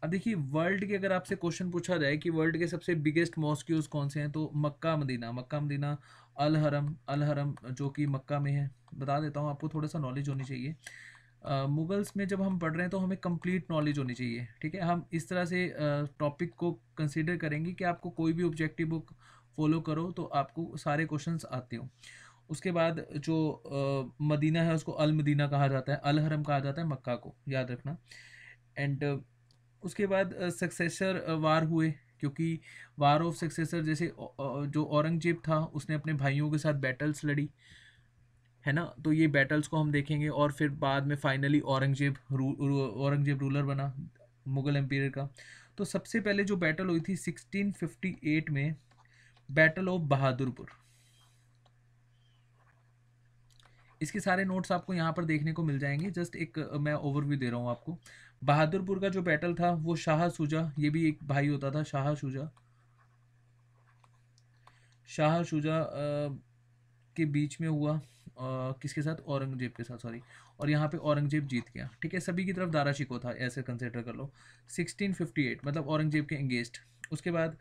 अब देखिए, वर्ल्ड के अगर आपसे क्वेश्चन पूछा जाए कि वर्ल्ड के सबसे बिगेस्ट मॉस्क्यूज कौन से हैं, तो मक्का मदीना, मक्का मदीना, अल हरम, अल हरम जो कि मक्का में है। बता देता हूँ, आपको थोड़ा सा नॉलेज होनी चाहिए। मुगल्स में जब हम पढ़ रहे हैं तो हमें कंप्लीट नॉलेज होनी चाहिए, ठीक है। हम इस तरह से टॉपिक को कंसीडर करेंगे कि आपको कोई भी ऑब्जेक्टिव बुक फॉलो करो तो आपको सारे क्वेश्चंस आते हो। उसके बाद जो मदीना है उसको अल मदीना कहा जाता है, अल हरम कहा जाता है मक्का को, याद रखना। एंड उसके बाद सक्सेसर वार हुए, क्योंकि वार ऑफ सक्सेसर, जैसे जो औरंगजेब था उसने अपने भाइयों के साथ बैटल्स लड़ी, है ना, तो ये बैटल्स को हम देखेंगे। और फिर बाद में फाइनली औरंगजेब रूलर बना मुगल एम्पायर का। तो सबसे पहले जो बैटल हुई थी 1658 में, बैटल ऑफ बहादुरपुर, इसके सारे नोट्स आपको यहाँ पर देखने को मिल जाएंगे। जस्ट एक मैं ओवरव्यू दे रहा हूँ आपको। बहादुरपुर का जो बैटल था वो शाह शुजा, ये भी एक भाई होता था शाह शुजा, शाह शुजा के बीच में हुआ किसके साथ, औरंगजेब के साथ, सॉरी। और यहाँ पे औरंगजेब जीत गया, ठीक है। सभी की तरफ दारा शिकोह था, ऐसे कंसिडर कर लो। 1658 मतलब औरंगजेब के एंगेस्ट। उसके बाद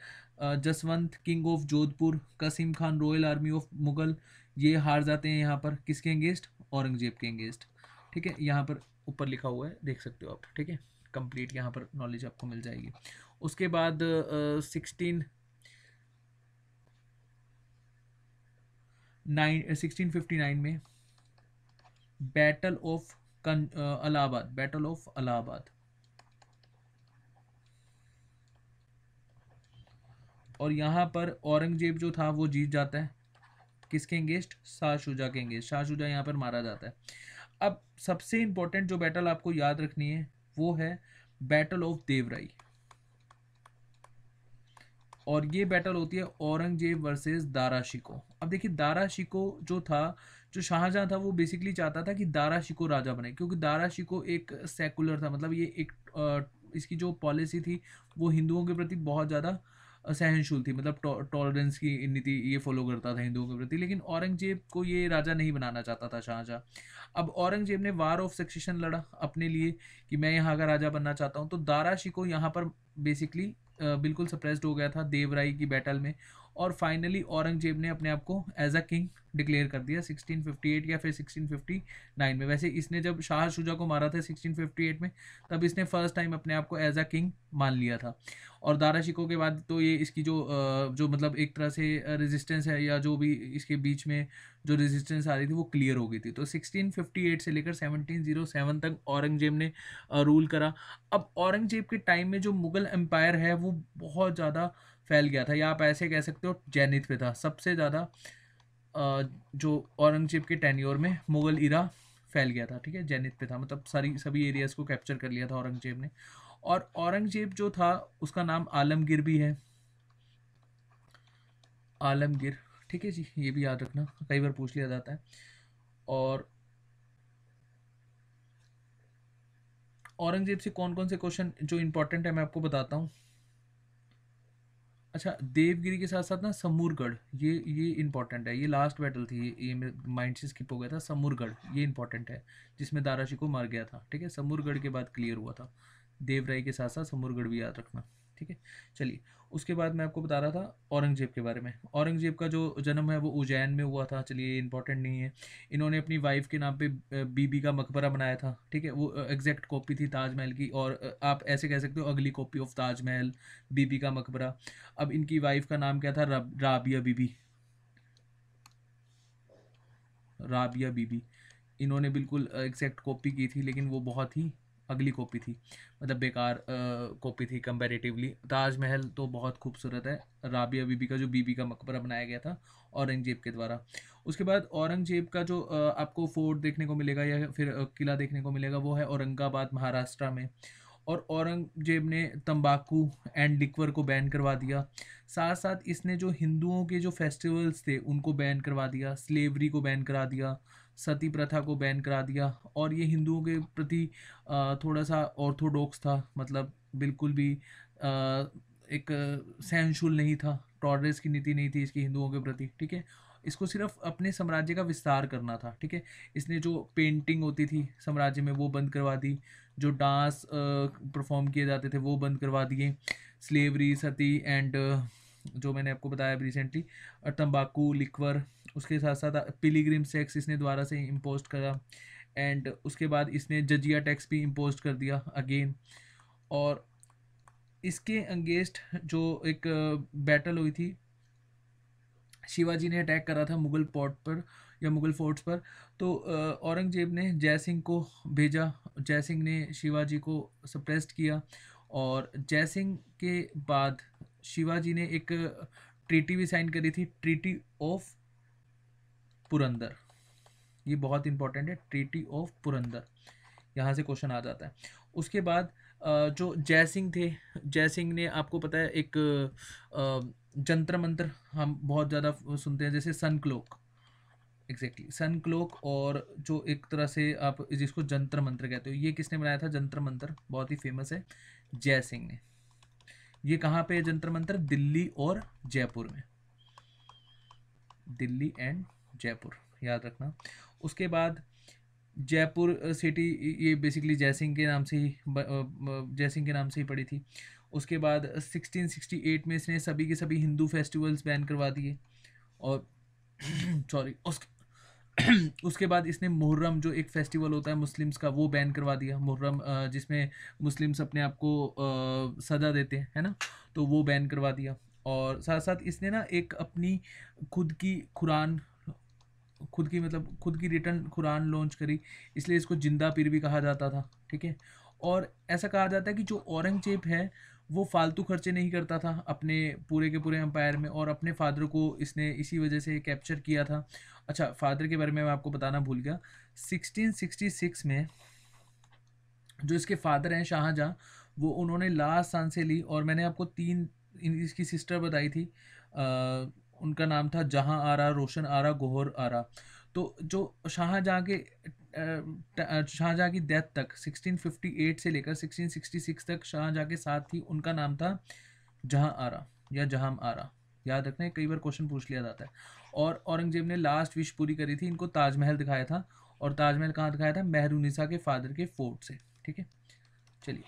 Jaswant king of Jodhpur, Qasim Khan royal army of Mughal, ये हार जाते हैं यहाँ पर किसके एंगेस्ट, औरंगजेब के एंगेस्ट, ठीक है। यहाँ पर ऊपर लिखा हुआ है, देख सकते हो आप, ठीक है। कंप्लीट यहाँ पर नॉलेज आपको मिल जाएगी। उसके बाद 1659 में battle of Allahabad, battle of Allahabad, और यहाँ पर औरंगजेब जो था वो जीत जाता है किसके एंगेस्ट, शाह शुजा के एंगेस्ट। शाह शुजा यहाँ पर मारा जाता है। अब सबसे इंपॉर्टेंट जो बैटल आपको याद रखनी है वो है बैटल ऑफ देवराई, और ये बैटल होती है औरंगजेब वर्सेस दारा शिकोह। अब देखिए दारा शिकोह जो था, जो शाहजहां था, वो बेसिकली चाहता था कि दारा शिकोह राजा बने, क्योंकि दारा शिकोह एक सेकुलर था, मतलब ये एक इसकी जो पॉलिसी थी वो हिंदुओं के प्रति बहुत ज़्यादा सहनशील थी, मतलब टॉलरेंस की नीति ये फॉलो करता था हिंदुओं के प्रति। लेकिन औरंगजेब को ये राजा नहीं बनाना चाहता था शाहजहां। अब औरंगजेब ने वार ऑफ सक्सेशन लड़ा अपने लिए कि मैं यहाँ का राजा बनना चाहता हूँ। तो दारा शिकोह यहाँ पर बेसिकली बिल्कुल सप्रेस्ड हो गया था देवराई की बैटल में, और फाइनली औरंगजेब ने अपने आप को एज अ किंग डिक्लेयर कर दिया 1658 या फिर 1659 में। वैसे इसने जब शाह शुजा को मारा था 1658 में, तब इसने फर्स्ट टाइम अपने आप को एज अ किंग मान लिया था। और दारा शिकोह के बाद तो ये इसकी जो मतलब एक तरह से रेजिस्टेंस है, या जो भी इसके बीच में जो रेजिस्टेंस आ रही थी वो क्लियर हो गई थी। तो 1658 से लेकर 1707 तक औरंगजेब ने रूल करा। अब औरंगजेब के टाइम में जो मुगल एम्पायर है वो बहुत ज़्यादा फैल गया था, या आप ऐसे कह सकते हो जैनिथ पे था सबसे ज़्यादा। जो औरंगजेब के टेन्योर में मुगल इरा फैल गया था, ठीक है, जैनिथ पे था, मतलब सारी सभी एरियाज को कैप्चर कर लिया था औरंगजेब ने। और औरंगजेब जो था उसका नाम आलमगीर भी है, आलमगीर, ठीक है जी, ये भी याद रखना, कई बार पूछ लिया जाता है। और औरंगजेब से कौन कौन से क्वेश्चन जो इंपॉर्टेंट है मैं आपको बताता हूँ। अच्छा, देवगिरी के साथ साथ ना समूरगढ़, ये इंपॉर्टेंट है, ये लास्ट बैटल थी, ये मेरे माइंड से स्किप हो गया था। समूरगढ़ ये इंपॉर्टेंट है, जिसमें दारा शिकोह मार गया था, ठीक है। समूरगढ़ के बाद क्लियर हुआ था। देवराई के साथ साथ समूरगढ़ भी याद रखना, ठीक है। चलिए, उसके बाद मैं आपको बता रहा था औरंगजेब के बारे में। औरंगजेब का जो जन्म है वो उज्जैन में हुआ था, चलिए ये इंपॉर्टेंट नहीं है। इन्होंने अपनी वाइफ के नाम पे बीबी का मकबरा बनाया था, ठीक है। वो एग्जैक्ट कॉपी थी ताजमहल की, और आप ऐसे कह सकते हो अगली कॉपी ऑफ ताजमहल, बीबी का मकबरा। अब इनकी वाइफ का नाम क्या था, राबिया बीबी, राबिया बीबी। इन्होंने बिल्कुल एग्जैक्ट कॉपी की थी, लेकिन वो बहुत ही अगली कॉपी थी, मतलब बेकार कॉपी थी कंपैरेटिवली। ताजमहल तो बहुत खूबसूरत है, राबिया बीबी का जो बीबी का मकबरा बनाया गया था औरंगजेब के द्वारा। उसके बाद औरंगजेब का जो आपको फोर्ट देखने को मिलेगा या फिर किला देखने को मिलेगा वो है औरंगाबाद महाराष्ट्र में। और औरंगजेब ने तंबाकू एंड लिक्वर को बैन करवा दिया। साथ साथ इसने जो हिंदुओं के जो फेस्टिवल्स थे उनको बैन करवा दिया, स्लेवरी को बैन करा दिया, सती प्रथा को बैन करा दिया। और ये हिंदुओं के प्रति थोड़ा सा ऑर्थोडॉक्स था, मतलब बिल्कुल भी एक सहनशील नहीं था, टॉलरेंस की नीति नहीं थी इसकी हिंदुओं के प्रति, ठीक है। इसको सिर्फ अपने साम्राज्य का विस्तार करना था, ठीक है। इसने जो पेंटिंग होती थी साम्राज्य में वो बंद करवा दी, जो डांस परफॉर्म किए जाते थे वो बंद करवा दिए, स्लेवरी, सती एंड जो मैंने आपको बताया रिसेंटली, तंबाकू, लिक्वर। उसके साथ साथ पिलीग्रिम टैक्स इसने दोबारा से इम्पोज करा, एंड उसके बाद इसने जजिया टैक्स भी इम्पोज कर दिया अगेन। और इसके अगेंस्ट जो एक बैटल हुई थी, शिवाजी ने अटैक करा था मुगल पोर्ट पर या मुगल फोर्ट्स पर। तो औरंगजेब ने जय सिंह को भेजा, जय सिंह ने शिवाजी को सप्रेस्ड किया। और जय सिंह के बाद शिवाजी ने एक ट्रीटी भी साइन करी थी, ट्रीटी ऑफ पुरंदर। ये बहुत इंपॉर्टेंट है, ट्रीटी ऑफ पुरंदर, यहाँ से क्वेश्चन आ जाता है। उसके बाद जो जय सिंह थे, जय सिंह ने, आपको पता है एक जंतर मंत्र हम बहुत ज़्यादा सुनते हैं, जैसे सन क्लोक, एग्जैक्टली सन क्लोक, और जो एक तरह से आप जिसको जंतर मंत्र कहते हो, ये किसने बनाया था जंतर मंतर, बहुत ही फेमस है, जय सिंह ने। ये कहाँ पे है जंतर मंतर, दिल्ली और जयपुर में, दिल्ली एंड जयपुर, याद रखना। उसके बाद जयपुर सिटी, ये बेसिकली जय सिंह के नाम से ही जय सिंह के नाम से ही पड़ी थी। उसके बाद 1668 में इसने सभी के सभी हिंदू फेस्टिवल्स बैन करवा दिए, और सॉरी उसके बाद इसने मुहर्रम, जो एक फेस्टिवल होता है मुस्लिम्स का, वो बैन करवा दिया। मुहर्रम जिसमें मुस्लिम्स अपने आप को सजा देते हैं, है ना, तो वो बैन करवा दिया। और साथ साथ इसने ना एक अपनी खुद की कुरान, खुद की मतलब खुद की रिटर्न कुरान लॉन्च करी, इसलिए इसको जिंदा पीर भी कहा जाता था, ठीक है। और ऐसा कहा जाता है कि जो औरंगजेब है वो फालतू खर्चे नहीं करता था अपने पूरे के पूरे एम्पायर में, और अपने फादर को इसने इसी वजह से कैप्चर किया था। अच्छा, फादर के बारे में मैं आपको बताना भूल गया, 1666 में जो इसके फादर हैं शाहजहाँ, वो उन्होंने लास्ट सांसें से ली, और मैंने आपको तीन इसकी सिस्टर बताई थी, उनका नाम था जहां आरा, रोशन आरा, गौहर आरा। तो जो शाहजहाँ के शाहजहाँ की डेथ तक 1658 से लेकर 1666 तक शाहजहाँ के साथ थी, उनका नाम था जहां आरा या जहां आरा, याद रखना है, कई बार क्वेश्चन पूछ लिया जाता है। और औरंगजेब ने लास्ट विश पूरी करी थी, इनको ताजमहल दिखाया था, और ताजमहल कहाँ दिखाया था, मेहरुनिसा के फादर के फोर्ट से, ठीक है। चलिए,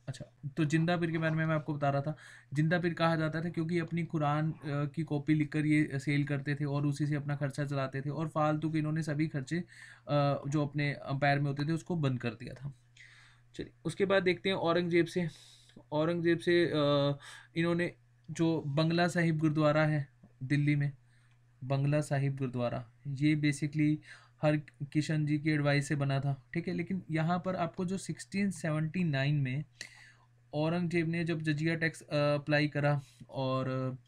अच्छा, तो जिंदा पीर के बारे में मैं आपको बता रहा था। जिंदा पीर कहा जाता था क्योंकि अपनी कुरान की कॉपी लिखकर ये सेल करते थे और उसी से अपना खर्चा चलाते थे, और फालतू के इन्होंने सभी खर्चे जो अपने अंपायर में होते थे उसको बंद कर दिया था। चलिए, उसके बाद देखते हैं औरंगजेब से। औरंगजेब से इन्होंने जो बंगला साहिब गुरुद्वारा है दिल्ली में, बंगला साहिब गुरुद्वारा, ये बेसिकली हर किशन जी की एडवाइस से बना था, ठीक है। लेकिन यहाँ पर आपको जो 1679 में औरंगजेब ने जब जजिया टैक्स अप्लाई करा, और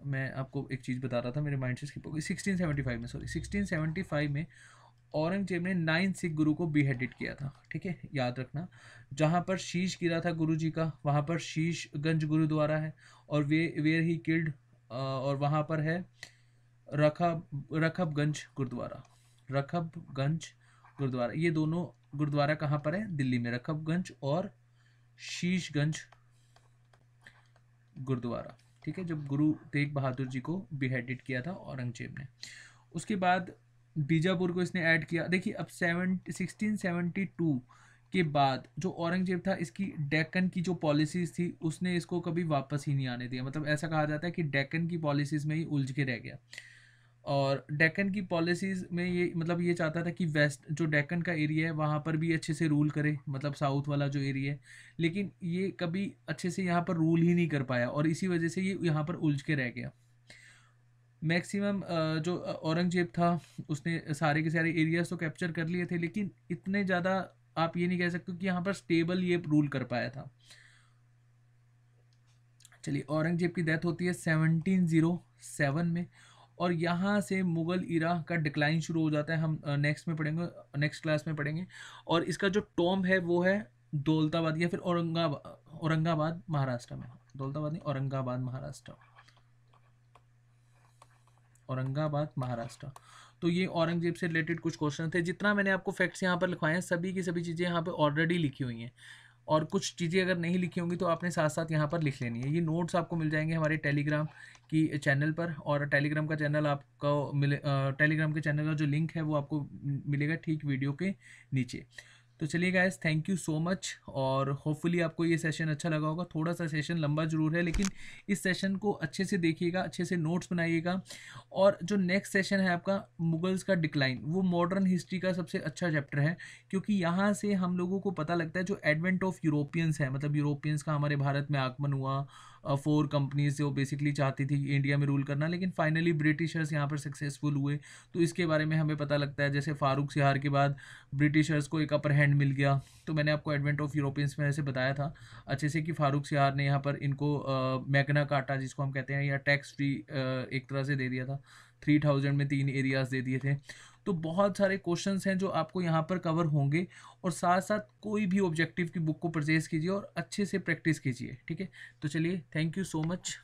मैं आपको एक चीज़ बता रहा था, मेरे माइंड से स्किप हो गई, 1675 में, सॉरी 1675 में औरंगजेब ने 9 सिख गुरु को बीहेडेड किया था, ठीक है, याद रखना। जहाँ पर शीश गिरा था गुरु जी का, वहाँ पर शीशगंज गुरुद्वारा है, और वे वेयर ही किल्ड, और वहाँ पर है रखबगंज गुरुद्वारा, रखबगंज गुरुद्वारा। ये दोनों गुरुद्वारा कहाँ पर है, दिल्ली में, रखबगंज और शीशगंज गुरुद्वारा, ठीक है, जब गुरु तेग बहादुर जी को बिहेडेड किया था औरंगजेब ने। उसके बाद बीजापुर को इसने ऐड किया। देखिए, अब 1672 के बाद जो औरंगजेब था, इसकी डेक्कन की जो पॉलिसीज थी उसने इसको कभी वापस ही नहीं आने दिया। मतलब ऐसा कहा जाता है कि डेक्कन की पॉलिसीज में ही उलझ के रह गया, और डेक्कन की पॉलिसीज़ में ये मतलब ये चाहता था कि वेस्ट जो डेक्कन का एरिया है वहाँ पर भी अच्छे से रूल करे, मतलब साउथ वाला जो एरिया है, लेकिन ये कभी अच्छे से यहाँ पर रूल ही नहीं कर पाया, और इसी वजह से ये यहाँ पर उलझ के रह गया। मैक्सिमम जो औरंगजेब था उसने सारे के सारे एरियाज तो कैप्चर कर लिए थे, लेकिन इतने ज़्यादा आप ये नहीं कह सकते कि यहाँ पर स्टेबल ये रूल कर पाया था। चलिए, औरंगजेब की डेथ होती है 1707 में, और यहाँ से मुगल इरा का डिक्लाइन शुरू हो जाता है। हम नेक्स्ट में पढ़ेंगे, नेक्स्ट क्लास में पढ़ेंगे। और इसका जो टॉम्ब है वो है दौलताबाद या फिर औरंगाबाद महाराष्ट्र में, दौलताबाद नहीं, औरंगाबाद महाराष्ट्र, औरंगाबाद महाराष्ट्र। तो ये औरंगजेब से रिलेटेड कुछ क्वेश्चन थे। जितना मैंने आपको फैक्ट्स यहाँ पर लिखवाए हैं, सभी की सभी चीज़ें यहाँ पर ऑलरेडी लिखी हुई हैं, और कुछ चीज़ें अगर नहीं लिखी होंगी तो आपने साथ साथ यहाँ पर लिख लेनी है। ये नोट्स आपको मिल जाएंगे हमारे टेलीग्राम की चैनल पर, और टेलीग्राम का चैनल आपको मिले, टेलीग्राम के चैनल का जो लिंक है वो आपको मिलेगा ठीक वीडियो के नीचे। तो चलिए guys, thank you so much, और होपफुली आपको ये सेशन अच्छा लगा होगा। थोड़ा सा सेशन लंबा जरूर है, लेकिन इस सेशन को अच्छे से देखिएगा, अच्छे से नोट्स बनाइएगा। और जो नेक्स्ट सेशन है आपका मुगल्स का डिक्लाइन, वो मॉडर्न हिस्ट्री का सबसे अच्छा चैप्टर है, क्योंकि यहाँ से हम लोगों को पता लगता है जो एडवेंट ऑफ यूरोपियंस है, मतलब यूरोपियंस का हमारे भारत में आगमन हुआ, 4 कंपनीज जो बेसिकली चाहती थी इंडिया में रूल करना, लेकिन फाइनली ब्रिटिशर्स यहाँ पर सक्सेसफुल हुए, तो इसके बारे में हमें पता लगता है। जैसे फारूक सिहार के बाद ब्रिटिशर्स को एक अपर हैंड मिल गया, तो मैंने आपको एडवेंट ऑफ यूरोपियंस में ऐसे बताया था अच्छे से कि फारूक सिहार ने यहाँ पर इनको मैग्ना कार्टा जिसको हम कहते हैं, या टैक्स फ्री एक तरह से दे दिया था, 3000 में 3 एरियाज दे दिए थे। तो बहुत सारे क्वेश्चंस हैं जो आपको यहाँ पर कवर होंगे, और साथ साथ कोई भी ऑब्जेक्टिव की बुक को परचेज कीजिए और अच्छे से प्रैक्टिस कीजिए, ठीक है। तो चलिए, थैंक यू सो मच।